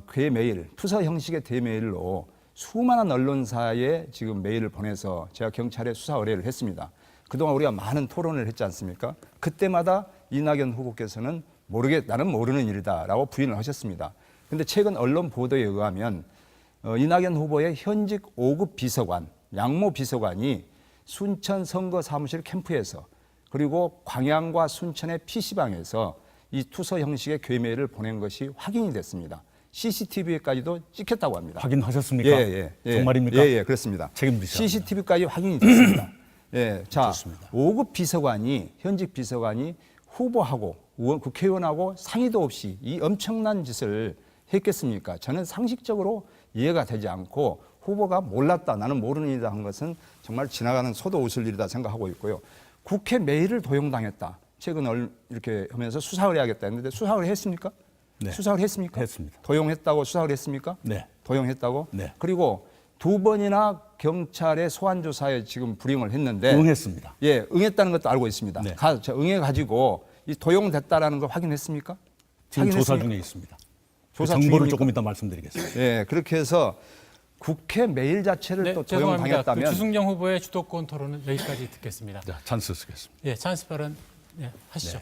그의 메일, 투서 형식의 대메일로 수많은 언론사에 지금 메일을 보내서 제가 경찰에 수사 의뢰를 했습니다. 그동안 우리가 많은 토론을 했지 않습니까? 그때마다 이낙연 후보께서는 나는 모르는 일이다라고 부인을 하셨습니다. 그런데 최근 언론 보도에 의하면 이낙연 후보의 현직 5급 비서관, 양모 비서관이 순천 선거 사무실 캠프에서 그리고 광양과 순천의 PC방에서 이 투서 형식의 괴메일을 보낸 것이 확인이 됐습니다. CCTV에까지도 찍혔다고 합니다. 확인하셨습니까? 예. 정말입니까? 예, 그렇습니다. 책임지셔야 CCTV까지 확인이 됐습니다. 예, 자, 좋습니다. 5급 비서관이 현직 비서관이 후보하고 국회의원하고 상의도 없이 이 엄청난 짓을 했겠습니까? 저는 상식적으로 이해가 되지 않고 후보가 몰랐다, 나는 모르는 일이다 한 것은 정말 지나가는 소도 웃을 일이다 생각하고 있고요. 국회 메일을 도용당했다. 최근 이렇게 하면서 수사를 해야겠다 했는데 수사를 했습니까? 네. 수사를 했습니까? 했습니다. 도용했다고 수사를 했습니까? 네. 도용했다고? 네. 그리고 2번이나 경찰의 소환 조사에 지금 불응을 했는데 응했습니다. 예, 응했다는 것도 알고 있습니다. 네. 응해 가지고 이 도용됐다라는 걸 확인했습니까? 지금 조사 확인했습니까? 중에 있습니다. 조사 정보를 중입니까? 조금 이따 말씀드리겠습니다. 예, 그렇게 해서 국회 메일 자체를 네, 또 죄송합니다. 그 도용당했다면 주승용 후보의 주도권 토론은 여기까지 듣겠습니다. 자, 찬스 쓰겠습니다. 예, 찬스 발언 하시죠.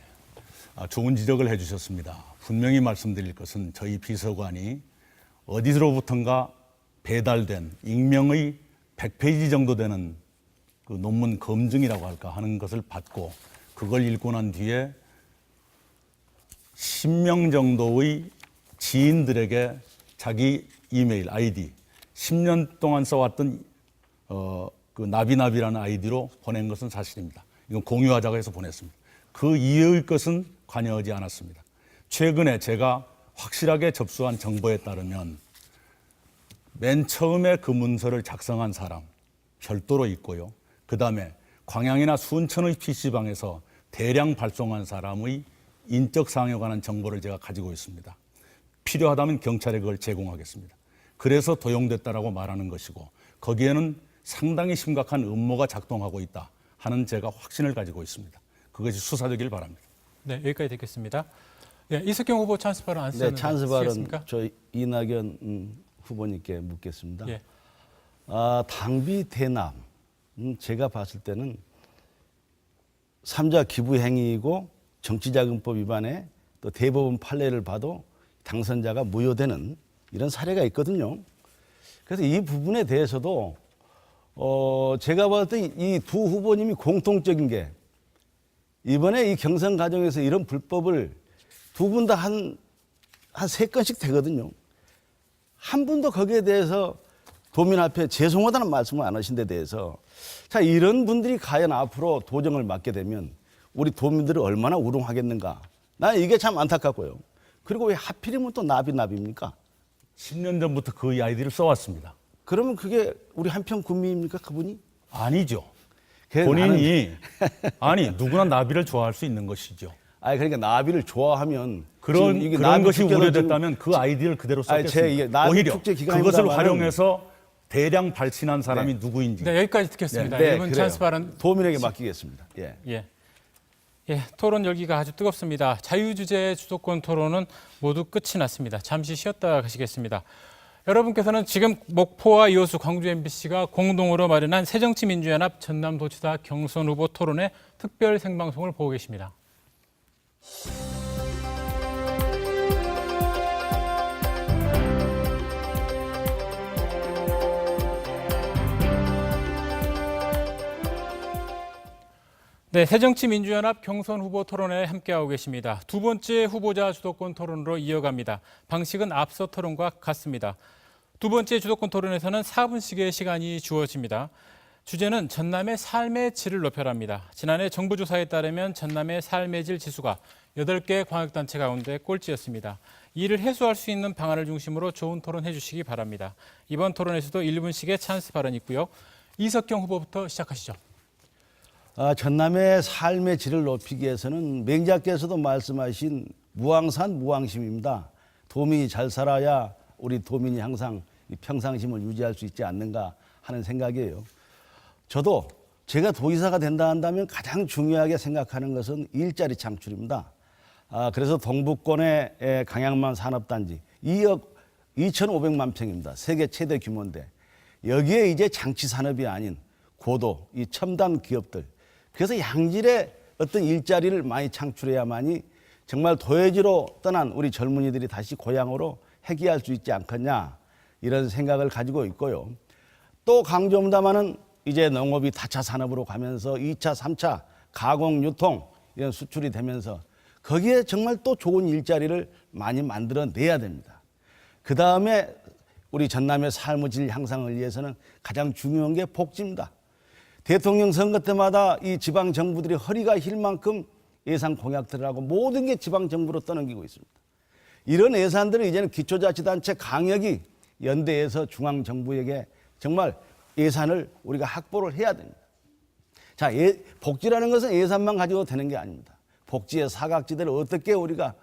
좋은 지적을 해주셨습니다. 분명히 말씀드릴 것은 저희 비서관이 어디로부턴가 배달된 익명의 100페이지 정도 되는 그 논문 검증이라고 할까 하는 것을 받고 그걸 읽고 난 뒤에 10명 정도의 지인들에게 자기 이메일 아이디 10년 동안 써왔던 그 나비나비라는 아이디로 보낸 것은 사실입니다. 이건 공유하자고 해서 보냈습니다. 그 이외의 것은 관여하지 않았습니다. 최근에 제가 확실하게 접수한 정보에 따르면 맨 처음에 그 문서를 작성한 사람 별도로 있고요. 그다음에 광양이나 순천의 PC방에서 대량 발송한 사람의 인적 사항에 관한 정보를 제가 가지고 있습니다. 필요하다면 경찰에 그걸 제공하겠습니다. 그래서 도용됐다라고 말하는 것이고 거기에는 상당히 심각한 음모가 작동하고 있다 하는 제가 확신을 가지고 있습니다. 그것이 수사되길 바랍니다. 네, 여기까지 듣겠습니다. 네, 이석경 후보 찬스 발언 안 쓰셨는데 네, 찬스 발언 쓰시겠습니까? 저 이낙연 후보님께 묻겠습니다. 예. 당비 대남 제가 봤을 때는 3자 기부 행위이고 정치자금법 위반에 또 대법원 판례를 봐도 당선자가 무효되는 이런 사례가 있거든요. 그래서 이 부분에 대해서도 제가 봤을 때 이 두 후보님이 공통적인 게 이번에 이 경선 과정에서 이런 불법을 두 분 다 한 3건씩 되거든요. 한 분도 거기에 대해서 도민 앞에 죄송하다는 말씀을 안 하신 데 대해서 자, 이런 분들이 과연 앞으로 도정을 맡게 되면 우리 도민들이 얼마나 우롱하겠는가. 나 이게 참 안타깝고요. 그리고 왜 하필이면 또 나비입니까? 10년 전부터 그 아이디를 써왔습니다. 그러면 그게 우리 한평 군민입니까, 그분이? 아니죠. 그래, 본인이 아니 누구나 나비를 좋아할 수 있는 것이죠. 아니 그러니까 나비를 좋아하면 그런 지금 이게 그런 나비 것이 축제는 우려됐다면 그 아이디를 그대로 아니, 제 이게 썼겠습니다. 나비 오히려 축제 기간입니다만은- 그것을 활용해서 대량 발신한 사람이 누구인지 네, 여기까지 듣겠습니다. 네, 1분 그래요. 찬스 발언. 도민에게 맡기겠습니다. 예. 예, 토론 열기가 아주 뜨겁습니다. 자유주제의 주도권 토론은 모두 끝이 났습니다. 잠시 쉬었다 가시겠습니다. 여러분께서는 지금 목포와 이호수 광주 MBC가 공동으로 마련한 새정치민주연합 전남도지사 경선 후보 토론의 특별 생방송을 보고 계십니다. 네, 새정치민주연합 경선 후보 토론에 함께하고 계십니다. 두 번째 후보자 주도권 토론으로 이어갑니다. 방식은 앞서 토론과 같습니다. 두 번째 주도권 토론에서는 4분씩의 시간이 주어집니다. 주제는 전남의 삶의 질을 높여라입니다. 지난해 정부 조사에 따르면 전남의 삶의 질 지수가 8개 광역단체 가운데 꼴찌였습니다. 이를 해소할 수 있는 방안을 중심으로 좋은 토론해 주시기 바랍니다. 이번 토론에서도 1분씩의 찬스 발언이 있고요. 이석경 후보부터 시작하시죠. 전남의 삶의 질을 높이기 위해서는 맹자께서도 말씀하신 무왕산 무왕심입니다. 도민이 잘 살아야 우리 도민이 항상 이 평상심을 유지할 수 있지 않는가 하는 생각이에요. 저도 제가 도지사가 된다 한다면 가장 중요하게 생각하는 것은 일자리 창출입니다. 그래서 동북권의 강양만 산업단지 2억 2,500만 평입니다. 세계 최대 규모인데 여기에 이제 장치 산업이 아닌 고도, 이 첨단 기업들, 그래서 양질의 어떤 일자리를 많이 창출해야만이 정말 도회지로 떠난 우리 젊은이들이 다시 고향으로 회귀할 수 있지 않겠냐 이런 생각을 가지고 있고요. 또 강조합니다마는 이제 농업이 다차 산업으로 가면서 2차, 3차 가공, 유통 이런 수출이 되면서 거기에 정말 또 좋은 일자리를 많이 만들어내야 됩니다. 그 다음에 우리 전남의 삶의 질 향상을 위해서는 가장 중요한 게 복지입니다. 대통령 선거 때마다 이 지방 정부들이 허리가 힐 만큼 예산 공약들을 하고 모든 게 지방 정부로 떠넘기고 있습니다. 이런 예산들은 이제는 기초자치단체 강력이 연대해서 중앙 정부에게 정말 예산을 우리가 확보를 해야 됩니다. 자, 복지라는 것은 예산만 가지고 되는 게 아닙니다. 복지의 사각지대를 어떻게 우리가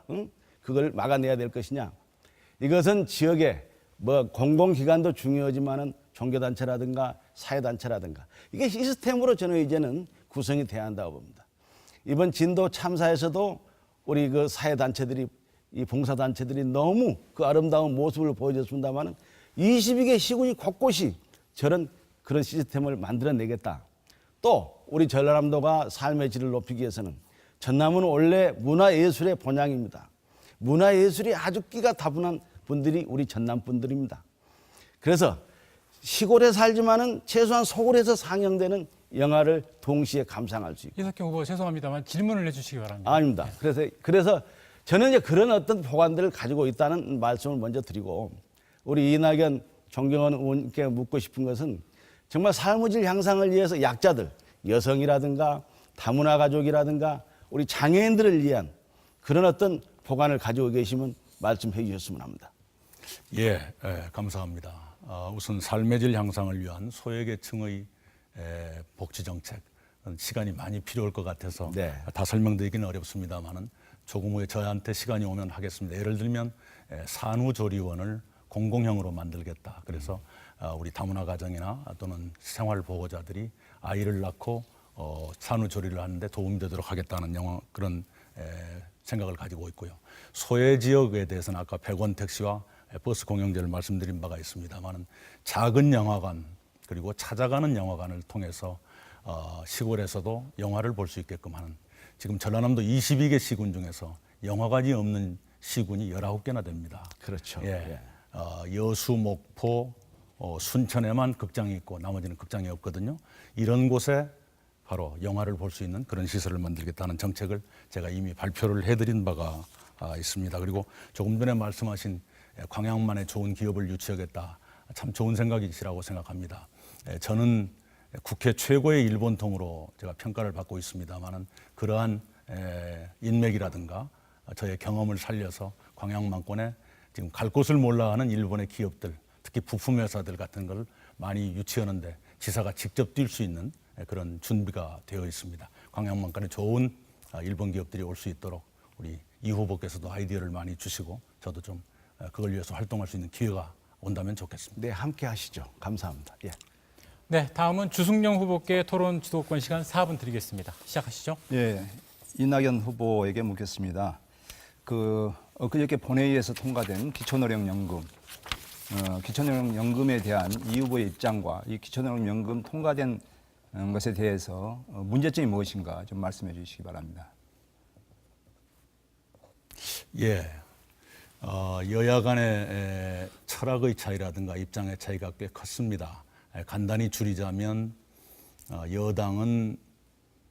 그걸 막아내야 될 것이냐. 이것은 지역의 공공기관도 중요하지만은 종교단체라든가 사회단체라든가 이게 시스템으로 저는 이제는 구성이 돼야 한다고 봅니다. 이번 진도 참사에서도 우리 그 사회단체들이 이 봉사단체들이 너무 그 아름다운 모습을 보여줬습니다만은 22개 시군이 곳곳이 그런 시스템을 만들어내겠다. 또 우리 전라남도가 삶의 질을 높이기 위해서는 전남은 원래 문화예술의 본향입니다. 문화예술이 아주 끼가 다분한 분들이 우리 전남 분들입니다. 그래서 시골에 살지만은 최소한 서울에서 상영되는 영화를 동시에 감상할 수 있고. 이석경 후보 죄송합니다만 질문을 해주시기 바랍니다. 아닙니다. 그래서 저는 이제 그런 어떤 보관들을 가지고 있다는 말씀을 먼저 드리고 우리 이낙연 존경하는 의원께 묻고 싶은 것은 정말 삶의 질 향상을 위해서 약자들, 여성이라든가 다문화 가족이라든가 우리 장애인들을 위한 그런 어떤 보관을 가지고 계시면 말씀해 주셨으면 합니다. 감사합니다. 우선 삶의 질 향상을 위한 소외계층의 복지 정책 시간이 많이 필요할 것 같아서 네. 다 설명드리기는 어렵습니다만은 조금 후에 저한테 시간이 오면 하겠습니다. 예를 들면 산후조리원을 공공형으로 만들겠다. 그래서 우리 다문화 가정이나 또는 생활보호자들이 아이를 낳고 산후조리를 하는데 도움이 되도록 하겠다는 그런 생각을 가지고 있고요. 소외 지역에 대해서는 아까 100원 택시와 버스 공영제를 말씀드린 바가 있습니다만은 작은 영화관 그리고 찾아가는 영화관을 통해서 시골에서도 영화를 볼 수 있게끔 하는 지금 전라남도 22개 시군 중에서 영화관이 없는 시군이 19개나 됩니다. 그렇죠. 여수, 목포, 순천에만 극장이 있고 나머지는 극장이 없거든요. 이런 곳에 바로 영화를 볼 수 있는 그런 시설을 만들겠다는 정책을 제가 이미 발표를 해드린 바가 있습니다. 그리고 조금 전에 말씀하신 광양만의 좋은 기업을 유치하겠다. 참 좋은 생각이시라고 생각합니다. 저는 국회 최고의 일본통으로 제가 평가를 받고 있습니다만은 그러한 인맥이라든가 저의 경험을 살려서 광양만권에 지금 갈 곳을 몰라 하는 일본의 기업들, 특히 부품 회사들 같은 걸 많이 유치하는데 지사가 직접 뛸 수 있는 그런 준비가 되어 있습니다. 광양만권에 좋은 일본 기업들이 올 수 있도록 우리 이 후보께서도 아이디어를 많이 주시고 저도 좀 그걸 위해서 활동할 수 있는 기회가 온다면 좋겠습니다. 네, 함께 하시죠. 감사합니다. 네, 다음은 주승용 후보께 토론 주도권 시간 4분 드리겠습니다. 시작하시죠. 이낙연 후보에게 묻겠습니다. 엊그저께 본회의에서 통과된 기초노령연금, 기초노령연금에 대한 이 후보의 입장과 이 기초노령연금 통과된 것에 대해서 문제점이 무엇인가 좀 말씀해 주시기 바랍니다. 여야 간의 철학의 차이라든가 입장의 차이가 꽤 컸습니다. 간단히 줄이자면 여당은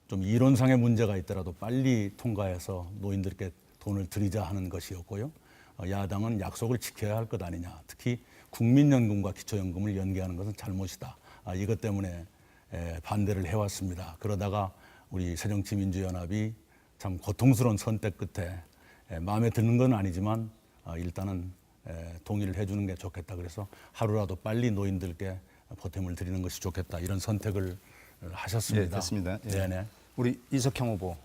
좀 이론상의 문제가 있더라도 빨리 통과해서 노인들께 돈을 드리자 하는 것이었고요. 야당은 약속을 지켜야 할 것 아니냐. 특히 국민연금과 기초연금을 연계하는 것은 잘못이다. 이것 때문에 반대를 해왔습니다. 그러다가 우리 새정치민주연합이 참 고통스러운 선택 끝에 마음에 드는 건 아니지만 일단은 동의를 해주는 게 좋겠다. 그래서 하루라도 빨리 노인들께 보탬을 드리는 것이 좋겠다. 이런 선택을 하셨습니다. 네, 됐습니다. 예. 네네. 우리 이석형 후보,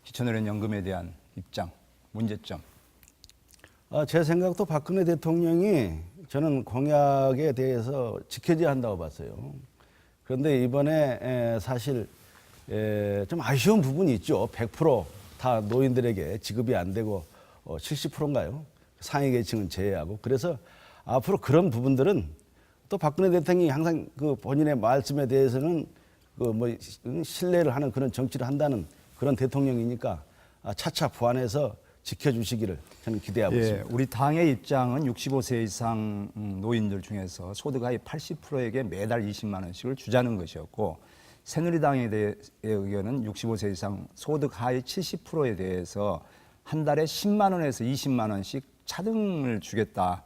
기초노령연금에 대한 입장, 문제점. 제 생각도 박근혜 대통령이 저는 공약에 대해서 지켜져야 한다고 봤어요. 그런데 이번에 사실 좀 아쉬운 부분이 있죠. 100%다 노인들에게 지급이 안 되고 70%인가요? 상위 계층은 제외하고. 그래서 앞으로 그런 부분들은 또 박근혜 대통령이 항상 그 본인의 말씀에 대해서는 신뢰를 하는 그런 정치를 한다는 그런 대통령이니까 차차 보완해서 지켜주시기를 저는 기대하고 있습니다. 우리 당의 입장은 65세 이상 노인들 중에서 소득 하위 80%에게 매달 20만 원씩을 주자는 것이었고, 새누리당의 의견은 65세 이상 소득 하위 70%에 대해서 한 달에 10만 원에서 20만 원씩 차등을 주겠다.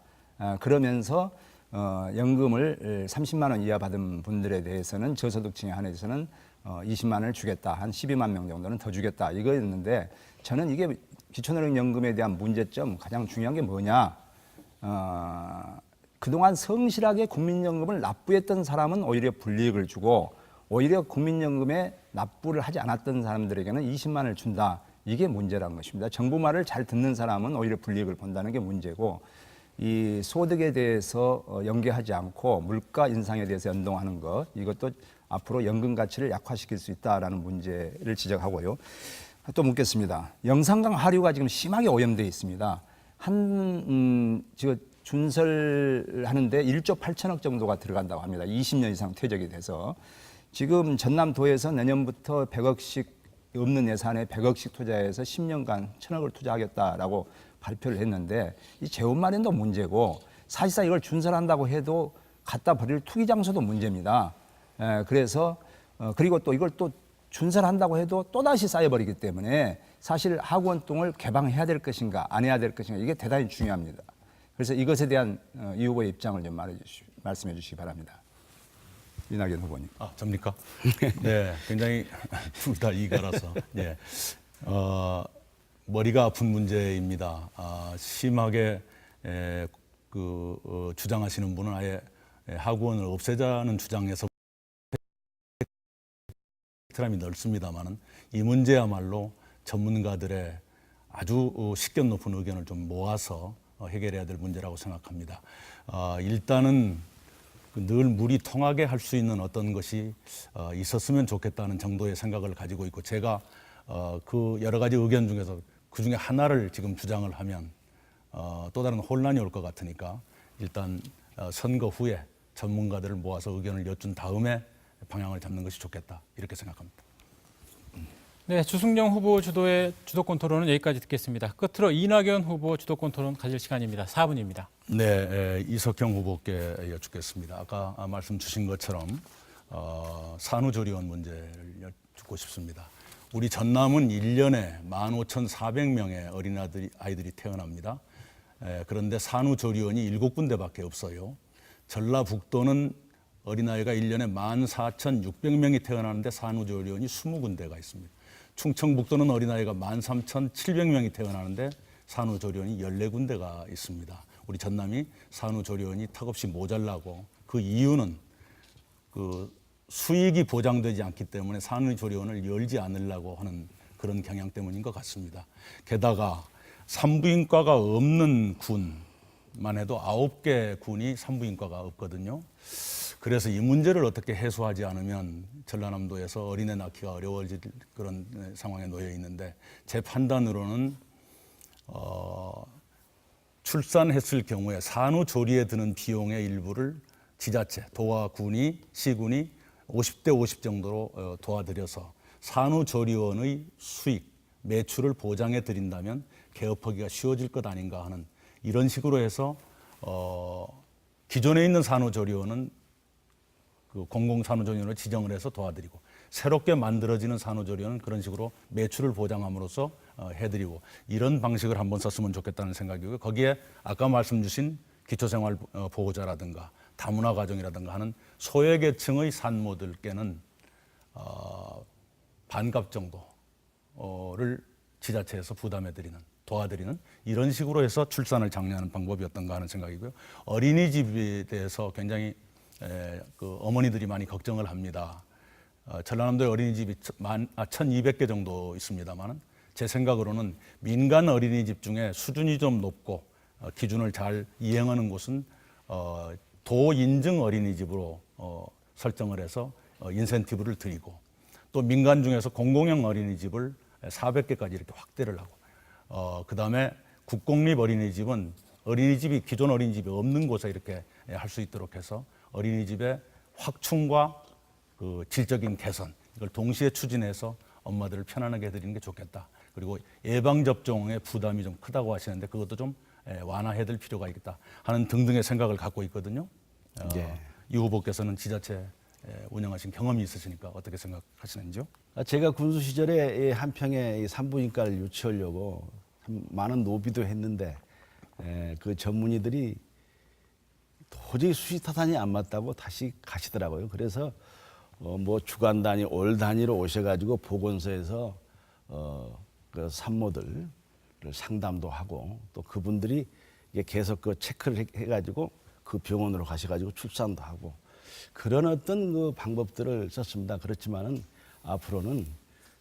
그러면서 연금을 30만 원 이하 받은 분들에 대해서는 저소득층에 한해서는 20만 원을 주겠다. 한 12만 명 정도는 더 주겠다. 이거였는데, 저는 이게 기초노령연금에 대한 문제점, 가장 중요한 게 뭐냐. 그동안 성실하게 국민연금을 납부했던 사람은 오히려 불이익을 주고, 오히려 국민연금에 납부를 하지 않았던 사람들에게는 20만 원을 준다. 이게 문제라는 것입니다. 정부 말을 잘 듣는 사람은 오히려 불이익을 본다는 게 문제고, 이 소득에 대해서 연계하지 않고 물가 인상에 대해서 연동하는 것, 이것도 앞으로 연금 가치를 약화시킬 수 있다라는 문제를 지적하고요. 또 묻겠습니다. 영산강 하류가 지금 심하게 오염되어 있습니다. 지금 준설하는데 1조 8천억 정도가 들어간다고 합니다. 20년 이상 퇴적이 돼서. 지금 전남도에서 내년부터 100억씩 없는 예산에 100억씩 투자해서 10년간 1,000억을 투자하겠다라고 발표를 했는데, 이 재원 마련도 문제고, 사실상 이걸 준설한다고 해도 갖다 버릴 투기 장소도 문제입니다. 그래서 그리고 또 이걸 또 준설한다고 해도 또다시 쌓여버리기 때문에 사실 하구원동을 개방해야 될 것인가 안 해야 될 것인가, 이게 대단히 중요합니다. 그래서 이것에 대한 이 후보의 입장을 좀 말씀해 주시기 바랍니다. 이낙연 후보님. 접니까? 네, 굉장히 둘 다 이가라서. 예. 머리가 아픈 문제입니다. 심하게 주장하시는 분은 아예 하구원을 없애자는 주장에서 스펙트럼이 넓습니다만은, 이 문제야말로 전문가들의 아주 식견 높은 의견을 좀 모아서 해결해야 될 문제라고 생각합니다. 일단은 늘 물이 통하게 할 수 있는 어떤 것이 있었으면 좋겠다는 정도의 생각을 가지고 있고, 제가 그 여러 가지 의견 중에서 그 중에 하나를 지금 주장을 하면 또 다른 혼란이 올 것 같으니까 일단 선거 후에 전문가들을 모아서 의견을 여쭌 다음에 방향을 잡는 것이 좋겠다, 이렇게 생각합니다. 네, 주승용 후보 주도의 주도권 토론은 여기까지 듣겠습니다. 끝으로 이낙연 후보 주도권 토론 가질 시간입니다. 4분입니다. 네, 이석형 후보께 여쭙겠습니다. 아까 말씀 주신 것처럼 산후조리원 문제를 여쭙고 싶습니다. 우리 전남은 1년에 15,400명의 어린아이들이 태어납니다. 그런데 산후조리원이 7군데밖에 없어요. 전라북도는 어린아이가 1년에 14,600명이 태어나는데 산후조리원이 20군데가 있습니다. 충청북도는 어린아이가 13,700명이 태어나는데 산후조리원이 14군데가 있습니다. 우리 전남이 산후조리원이 턱없이 모자라고, 그 이유는 수익이 보장되지 않기 때문에 산후조리원을 열지 않으려고 하는 그런 경향 때문인 것 같습니다. 게다가 산부인과가 없는 군만 해도 9개 군이 산부인과가 없거든요. 그래서 이 문제를 어떻게 해소하지 않으면 전라남도에서 어린애 낳기가 어려워질 그런 상황에 놓여 있는데, 제 판단으로는 출산했을 경우에 산후조리에 드는 비용의 일부를 지자체, 도와 군이, 시군이 50대 50 정도로 도와드려서 산후조리원의 수익, 매출을 보장해 드린다면 개업하기가 쉬워질 것 아닌가 하는, 이런 식으로 해서 기존에 있는 산후조리원은 공공산후조리원을 지정을 해서 도와드리고, 새롭게 만들어지는 산후조리원은 그런 식으로 매출을 보장함으로써 해드리고, 이런 방식을 한번 썼으면 좋겠다는 생각이고요. 거기에 아까 말씀 주신 기초생활 보호자라든가 다문화 가정이라든가 하는 소외계층의 산모들께는 반값 정도를 지자체에서 부담해드리는, 도와드리는 이런 식으로 해서 출산을 장려하는 방법이 어떤가 하는 생각이고요. 어린이집에 대해서 굉장히 그 어머니들이 많이 걱정을 합니다. 전라남도에 어린이집이 1,200개 정도 있습니다만은 제 생각으로는 민간 어린이집 중에 수준이 좀 높고 기준을 잘 이행하는 곳은 도 인증 어린이집으로 설정을 해서 인센티브를 드리고, 또 민간 중에서 공공형 어린이집을 400개까지 이렇게 확대를 하고, 그다음에 국공립 어린이집은 어린이집이 기존 어린이집이 없는 곳에 이렇게 할 수 있도록 해서 어린이집의 확충과 그 질적인 개선, 이걸 동시에 추진해서 엄마들을 편안하게 해드리는 게 좋겠다. 그리고 예방 접종의 부담이 좀 크다고 하시는데 그것도 좀 완화해둘 필요가 있겠다 하는 등등의 생각을 갖고 있거든요. 이 후보께서는 지자체 운영하신 경험이 있으시니까 어떻게 생각하시는지요? 제가 군수 시절에 이 한평에 이 산부인과를 유치하려고 참 많은 노비도 했는데 그 전문의들이 도저히 수시타산이 안 맞다고 다시 가시더라고요. 그래서 뭐 주간 단위, 월 단위로 오셔가지고 보건소에서 그 산모들을 상담도 하고, 또 그분들이 이게 계속 그 체크를 해가지고 그 병원으로 가셔가지고 출산도 하고, 그런 어떤 그 방법들을 썼습니다. 그렇지만은 앞으로는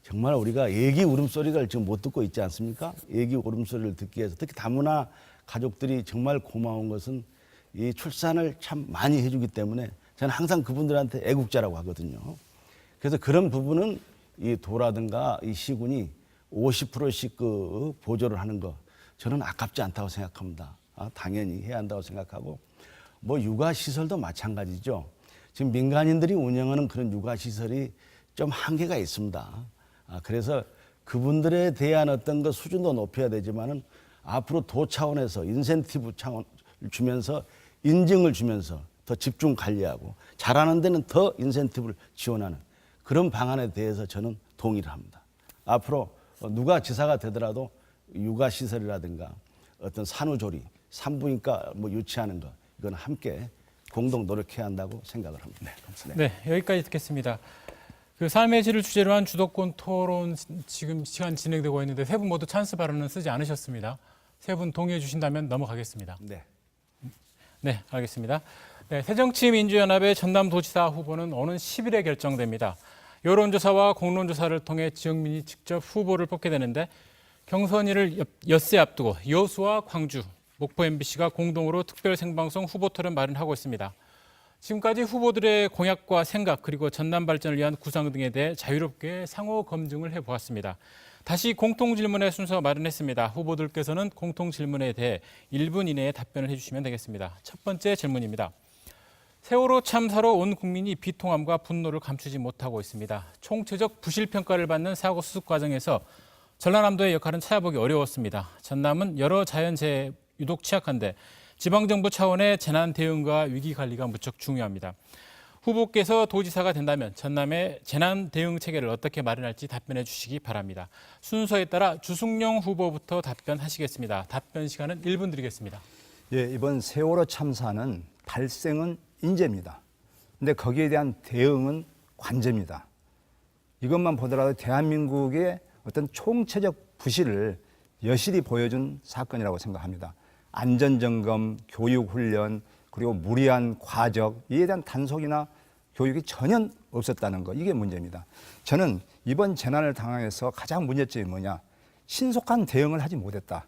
정말 우리가 애기 울음소리를 지금 못 듣고 있지 않습니까? 애기 울음소리를 듣기 위해서 특히 다문화 가족들이 정말 고마운 것은 이 출산을 참 많이 해주기 때문에 저는 항상 그분들한테 애국자라고 하거든요. 그래서 그런 부분은 이 도라든가 이 시군이 50%씩 그 보조를 하는 거 저는 아깝지 않다고 생각합니다. 당연히 해야 한다고 생각하고, 뭐 육아시설도 마찬가지죠. 지금 민간인들이 운영하는 그런 육아시설이 좀 한계가 있습니다. 그래서 그분들에 대한 어떤 그 수준도 높여야 되지만은 앞으로 도 차원에서 인센티브 차원을 주면서 인증을 주면서 더 집중 관리하고 잘하는 데는 더 인센티브를 지원하는 그런 방안에 대해서 저는 동의를 합니다. 앞으로 누가 지사가 되더라도 육아시설이라든가 어떤 산후조리, 산부인과 뭐 유치하는 거, 이건 함께 공동 노력해야 한다고 생각을 합니다. 네, 감사합니다. 네, 여기까지 듣겠습니다. 그 삶의 질을 주제로 한 주도권 토론 지금 시간 진행되고 있는데 세 분 모두 찬스 발언은 쓰지 않으셨습니다. 세 분 동의해 주신다면 넘어가겠습니다. 네. 네, 알겠습니다. 네, 새정치민주연합의 전남도지사 후보는 오는 10일에 결정됩니다. 여론조사와 공론조사를 통해 지역민이 직접 후보를 뽑게 되는데, 경선일을 엿새 앞두고 여수와 광주, 목포 MBC가 공동으로 특별 생방송 후보 토론 마련하고 있습니다. 지금까지 후보들의 공약과 생각, 그리고 전남 발전을 위한 구상 등에 대해 자유롭게 상호 검증을 해보았습니다. 다시 공통질문의 순서 마련했습니다. 후보들께서는 공통질문에 대해 1분 이내에 답변을 해주시면 되겠습니다. 첫 번째 질문입니다. 세월호 참사로 온 국민이 비통함과 분노를 감추지 못하고 있습니다. 총체적 부실평가를 받는 사고 수습 과정에서 전라남도의 역할은 찾아보기 어려웠습니다. 전남은 여러 자연재해에 유독 취약한데 지방정부 차원의 재난 대응과 위기 관리가 무척 중요합니다. 후보께서 도지사가 된다면 전남의 재난 대응 체계를 어떻게 마련할지 답변해 주시기 바랍니다. 순서에 따라 주승용 후보부터 답변하시겠습니다. 답변 시간은 1분 드리겠습니다. 예, 이번 세월호 참사는 발생은 인재입니다. 근데 거기에 대한 대응은 관제입니다. 이것만 보더라도 대한민국의 어떤 총체적 부실을 여실히 보여준 사건이라고 생각합니다. 안전점검, 교육훈련, 그리고 무리한 과적, 이에 대한 단속이나 교육이 전혀 없었다는 것, 이게 문제입니다. 저는 이번 재난을 당해서 가장 문제점이 뭐냐, 신속한 대응을 하지 못했다.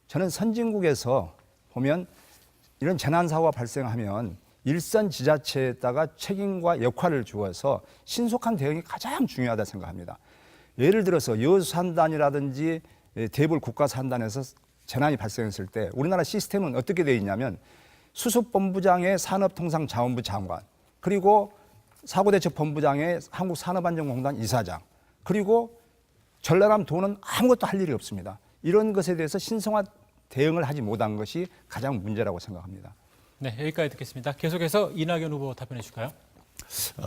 저는 선진국에서 보면 이런 재난사고가 발생하면 일선 지자체에다가 책임과 역할을 주어서 신속한 대응이 가장 중요하다 생각합니다. 예를 들어서 여수 산단이라든지 대불 국가산단에서 재난이 발생했을 때 우리나라 시스템은 어떻게 되어 있냐면 수습본부장의 산업통상자원부 장관, 그리고 사고대책본부장의 한국산업안전공단 이사장, 그리고 전라남도는 아무것도 할 일이 없습니다. 이런 것에 대해서 신성한 대응을 하지 못한 것이 가장 문제라고 생각합니다. 네, 여기까지 듣겠습니다. 계속해서 이낙연 후보 답변해 주실까요?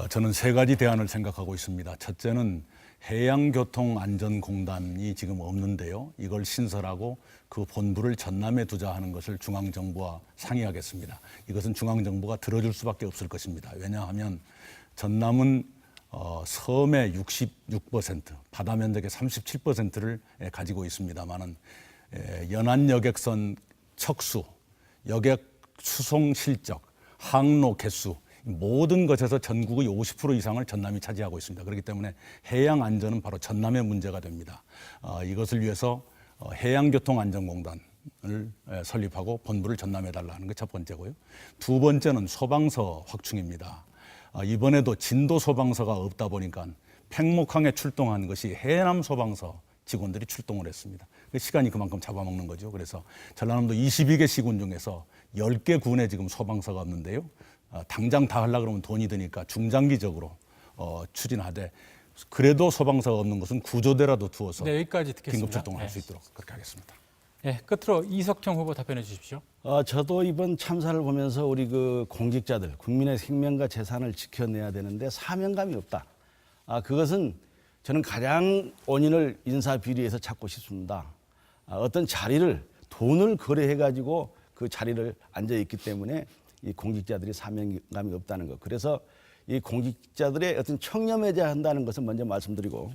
저는 세 가지 대안을 생각하고 있습니다. 첫째는 해양교통안전공단이 지금 없는데요. 이걸 신설하고 그 본부를 전남에 두자 하는 것을 중앙정부와 상의하겠습니다. 이것은 중앙정부가 들어줄 수밖에 없을 것입니다. 왜냐하면 전남은 섬의 66%, 바다 면적의 37%를 가지고 있습니다만은 연안 여객선 척수, 여객 수송 실적, 항로 개수 모든 것에서 전국의 50% 이상을 전남이 차지하고 있습니다. 그렇기 때문에 해양 안전은 바로 전남의 문제가 됩니다. 이것을 위해서 해양교통안전공단을 설립하고 본부를 전남에 달라는 게 첫 번째고요. 두 번째는 소방서 확충입니다. 이번에도 진도 소방서가 없다 보니까 팽목항에 출동한 것이 해남 소방서 직원들이 출동을 했습니다. 시간이 그만큼 잡아먹는 거죠. 그래서 전라남도 22개 시군 중에서 10개 군에 지금 소방서가 없는데요. 당장 다 하려고 그러면 돈이 드니까 중장기적으로 추진하되 그래도 소방서가 없는 것은 구조대라도 두어서 네, 여기까지 듣겠습니다. 긴급 출동을 할 수 있도록 그렇게 하겠습니다. 네, 끝으로 이석형 후보 답변해 주십시오. 저도 이번 참사를 보면서 우리 그 공직자들, 국민의 생명과 재산을 지켜내야 되는데 사명감이 없다. 그것은 저는 가장 원인을 인사 비리에서 찾고 싶습니다. 어떤 자리를 돈을 거래해가지고 그 자리를 앉아 있기 때문에 이 공직자들이 사명감이 없다는 것. 그래서 이 공직자들의 어떤 청렴해져야 한다는 것을 먼저 말씀드리고,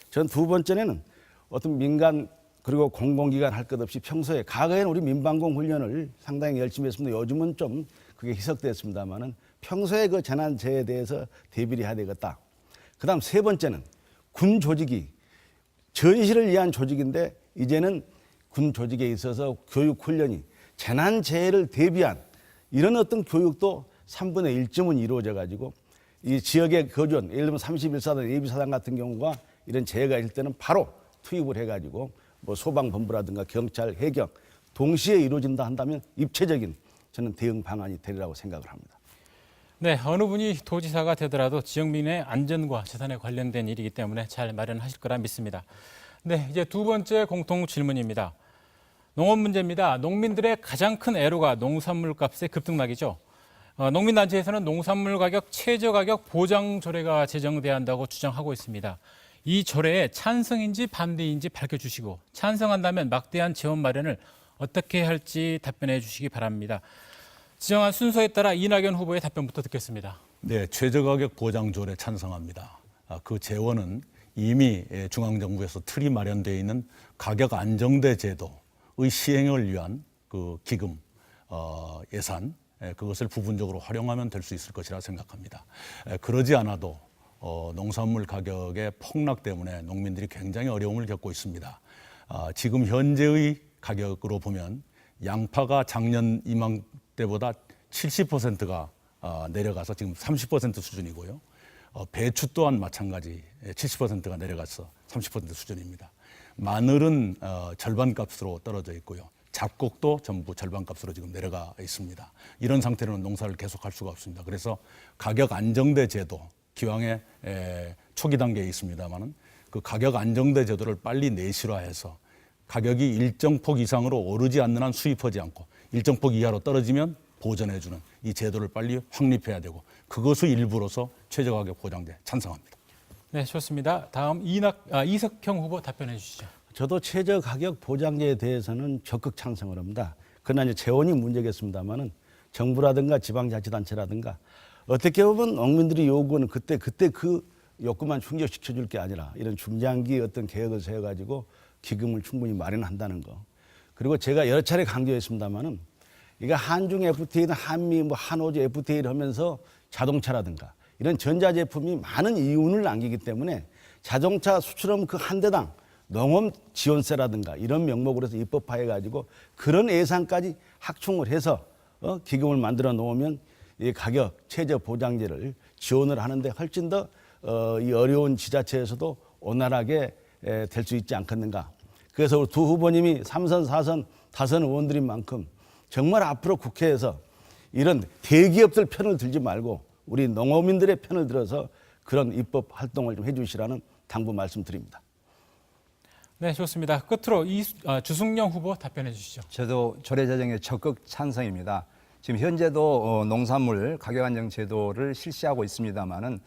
전 두 번째는 어떤 민간 그리고 공공기관 할 것 없이 평소에 과거에는 우리 민방공 훈련을 상당히 열심히 했습니다. 요즘은 좀 그게 희석됐습니다만은 평소에 그 재난재해에 대해서 대비를 해야 되겠다. 그다음 세 번째는 군 조직이 전시를 위한 조직인데 이제는 군 조직에 있어서 교육 훈련이 재난재해를 대비한 이런 어떤 교육도 3분의 1점은 이루어져 가지고 이 지역에 거주한 예를 들면 31사단, 예비사단 같은 경우가 이런 재해가 있을 때는 바로 투입을 해 가지고 뭐 소방본부라든가 경찰, 해경 동시에 이루어진다 한다면 입체적인 저는 대응 방안이 되리라고 생각을 합니다. 네, 어느 분이 도지사가 되더라도 지역민의 안전과 재산에 관련된 일이기 때문에 잘 마련하실 거라 믿습니다. 네, 이제 두 번째 공통 질문입니다. 농업 문제입니다. 농민들의 가장 큰 애로가 농산물 값의 급등락이죠. 농민단체에서는 농산물 가격 최저가격 보장 조례가 제정돼야 한다고 주장하고 있습니다. 이 조례에 찬성인지 반대인지 밝혀주시고 찬성한다면 막대한 재원 마련을 어떻게 할지 답변해 주시기 바랍니다. 지정한 순서에 따라 이낙연 후보의 답변부터 듣겠습니다. 네, 최저가격 보장조례 찬성합니다. 그 재원은 이미 중앙정부에서 틀이 마련되어 있는 가격 안정대 제도의 시행을 위한 그 기금 예산 그것을 부분적으로 활용하면 될 수 있을 것이라 생각합니다. 그러지 않아도 농산물 가격의 폭락 때문에 농민들이 굉장히 어려움을 겪고 있습니다. 지금 현재의 가격으로 보면 양파가 작년 이맘때보다 70%가 내려가서 지금 30% 수준이고요. 배추 또한 마찬가지 70%가 내려가서 30% 수준입니다. 마늘은 절반 값으로 떨어져 있고요. 잡곡도 전부 절반 값으로 지금 내려가 있습니다. 이런 상태로는 농사를 계속할 수가 없습니다. 그래서 가격 안정대 제도, 기왕에 초기 단계에 있습니다만은 그 가격 안정대 제도를 빨리 내실화해서 가격이 일정 폭 이상으로 오르지 않는 한 수입하지 않고 일정 폭 이하로 떨어지면 보전해주는 이 제도를 빨리 확립해야 되고 그것의 일부로서 최저가격 보장제 찬성합니다. 네, 좋습니다. 다음 이석형 후보 답변해 주시죠. 저도 최저가격 보장제에 대해서는 적극 찬성을 합니다. 그러나 이제 재원이 문제겠습니다만은 정부라든가 지방자치단체라든가 어떻게 보면 농민들이 요구는 그때 그 욕구만 충족시켜줄 게 아니라 이런 중장기 어떤 계획을 세워가지고 기금을 충분히 마련한다는 거. 그리고 제가 여러 차례 강조했습니다만은 이게 한중 FTA든 한미 한호주 FTA를 하면서 자동차라든가 이런 전자제품이 많은 이윤을 남기기 때문에 자동차 수출하면 그 한 대당 농업 지원세라든가 이런 명목으로 해서 입법화해가지고 그런 예산까지 확충을 해서 기금을 만들어 놓으면 이 가격 최저 보장제를 지원을 하는데 훨씬 더 이 어려운 지자체에서도 원활하게 될 수 있지 않겠는가. 그래서 우리 두 후보님이 3선, 4선, 다선 의원들인 만큼 정말 앞으로 국회에서 이런 대기업들 편을 들지 말고 우리 농어민들의 편을 들어서 그런 입법 활동을 좀 해주시라는 당부 말씀드립니다. 네, 좋습니다. 끝으로 주승용 후보 답변해 주시죠. 저도 조례 제정에 적극 찬성입니다. 지금 현재도 농산물 가격 안정 제도를 실시하고 있습니다만은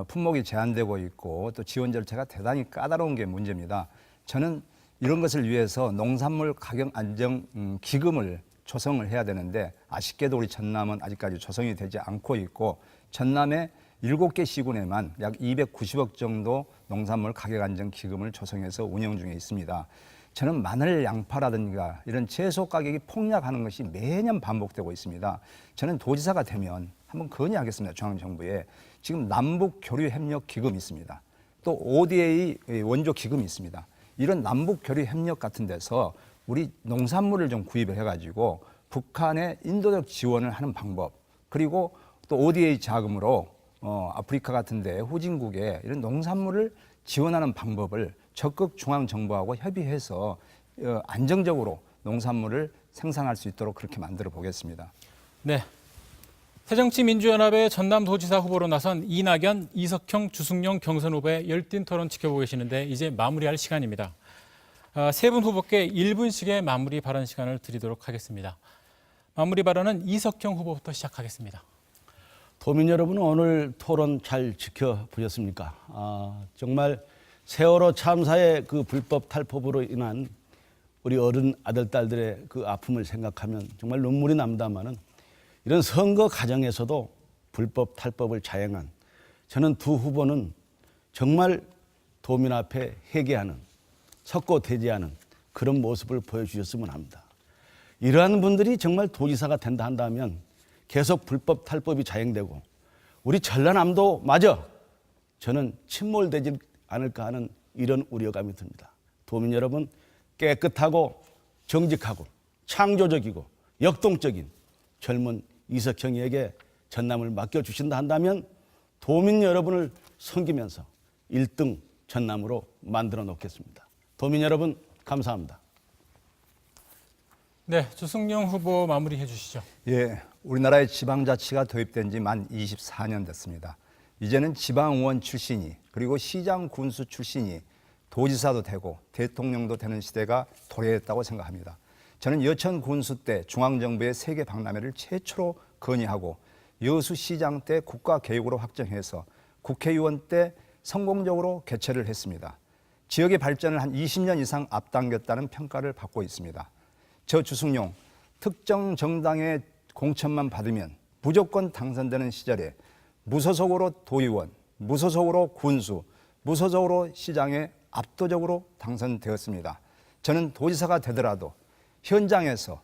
품목이 제한되고 있고 또 지원 절차가 대단히 까다로운 게 문제입니다. 저는 이런 것을 위해서 농산물 가격 안정 기금을 조성을 해야 되는데 아쉽게도 우리 전남은 아직까지 조성이 되지 않고 있고 전남의 7개 시군에만 약 290억 정도 농산물 가격 안정 기금을 조성해서 운영 중에 있습니다. 저는 마늘, 양파라든가 이런 채소 가격이 폭락하는 것이 매년 반복되고 있습니다. 저는 도지사가 되면 한번 건의하겠습니다. 중앙정부에. 지금 남북 교류 협력 기금이 있습니다. 또 ODA 원조 기금이 있습니다. 이런 남북 교류 협력 같은 데서 우리 농산물을 좀 구입을 해가지고 북한에 인도적 지원을 하는 방법, 그리고 또 ODA 자금으로 아프리카 같은 데 후진국에 이런 농산물을 지원하는 방법을 적극 중앙정부하고 협의해서 안정적으로 농산물을 생산할 수 있도록 그렇게 만들어 보겠습니다. 네. 새정치민주연합의 전남도지사 후보로 나선 이낙연, 이석형, 주승용 경선 후보의 열띤 토론 지켜보고 계시는데 이제 마무리할 시간입니다. 세 분 후보께 1분씩의 마무리 발언 시간을 드리도록 하겠습니다. 마무리 발언은 이석형 후보부터 시작하겠습니다. 도민 여러분, 오늘 토론 잘 지켜보셨습니까? 정말 세월호 참사의 그 불법 탈법으로 인한 우리 어른 아들, 딸들의 그 아픔을 생각하면 정말 눈물이 납니다마는 이런 선거 과정에서도 불법 탈법을 자행한 저는 두 후보는 정말 도민 앞에 회개하는, 석고대죄하는 그런 모습을 보여주셨으면 합니다. 이러한 분들이 정말 도지사가 된다 한다면 계속 불법 탈법이 자행되고 우리 전라남도 마저 저는 침몰되지 않을까 하는 이런 우려감이 듭니다. 도민 여러분, 깨끗하고 정직하고 창조적이고 역동적인 젊은 이석형에게 전남을 맡겨주신다 한다면 도민 여러분을 섬기면서 1등 전남으로 만들어 놓겠습니다. 도민 여러분, 감사합니다. 네, 주승용 후보 마무리해 주시죠. 예, 우리나라의 지방자치가 도입된 지 만 24년 됐습니다. 이제는 지방의원 출신이 그리고 시장 군수 출신이 도지사도 되고 대통령도 되는 시대가 도래했다고 생각합니다. 저는 여천 군수 때 중앙정부의 세계 박람회를 최초로 건의하고 여수시장 때 국가교육으로 확정해서 국회의원 때 성공적으로 개최를 했습니다. 지역의 발전을 한 20년 이상 앞당겼다는 평가를 받고 있습니다. 저 주승용, 특정 정당의 공천만 받으면 무조건 당선되는 시절에 무소속으로 도의원, 무소속으로 군수, 무소속으로 시장에 압도적으로 당선되었습니다. 저는 도지사가 되더라도 현장에서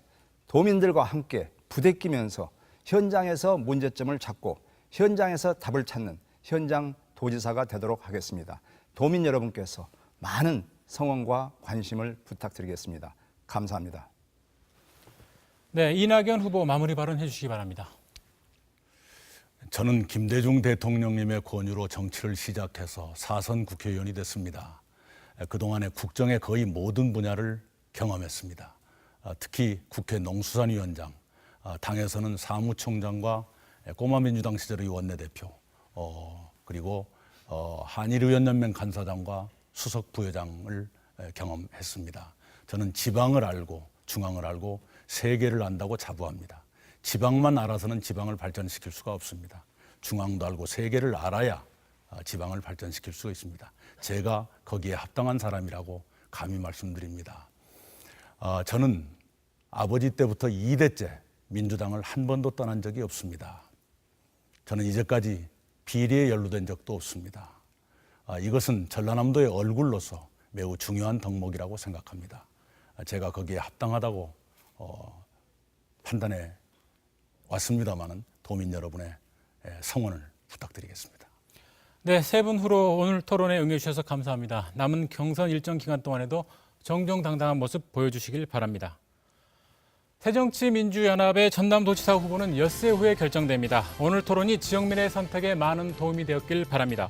도민들과 함께 부대끼면서 현장에서 문제점을 찾고 현장에서 답을 찾는 현장 도지사가 되도록 하겠습니다. 도민 여러분께서 많은 성원과 관심을 부탁드리겠습니다. 감사합니다. 네, 이낙연 후보 마무리 발언해 주시기 바랍니다. 저는 김대중 대통령님의 권유로 정치를 시작해서 4선 국회의원이 됐습니다. 그동안의 국정의 거의 모든 분야를 경험했습니다. 특히 국회 농수산위원장, 당에서는 사무총장과 꼬마민주당 시절의 원내대표, 그리고 한일의원연맹 간사장과 수석 부회장을 경험했습니다. 저는 지방을 알고 중앙을 알고 세계를 안다고 자부합니다. 지방만 알아서는 지방을 발전시킬 수가 없습니다. 중앙도 알고 세계를 알아야 지방을 발전시킬 수가 있습니다. 제가 거기에 합당한 사람이라고 감히 말씀드립니다. 저는 아버지 때부터 2대째 민주당을 한 번도 떠난 적이 없습니다. 저는 이제까지 비리에 연루된 적도 없습니다. 이것은 전라남도의 얼굴로서 매우 중요한 덕목이라고 생각합니다. 제가 거기에 합당하다고 판단해 왔습니다마는 도민 여러분의 성원을 부탁드리겠습니다. 네, 세 분 후로 오늘 토론에 응해주셔서 감사합니다. 남은 경선 일정 기간 동안에도 정정당당한 모습 보여주시길 바랍니다. 새정치민주연합의 전남도지사 후보는 엿새 후에 결정됩니다. 오늘 토론이 지역민의 선택에 많은 도움이 되었길 바랍니다.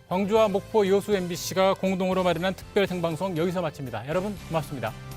광주와 목포 여수 MBC가 공동으로 마련한 특별 생방송 여기서 마칩니다. 여러분 고맙습니다.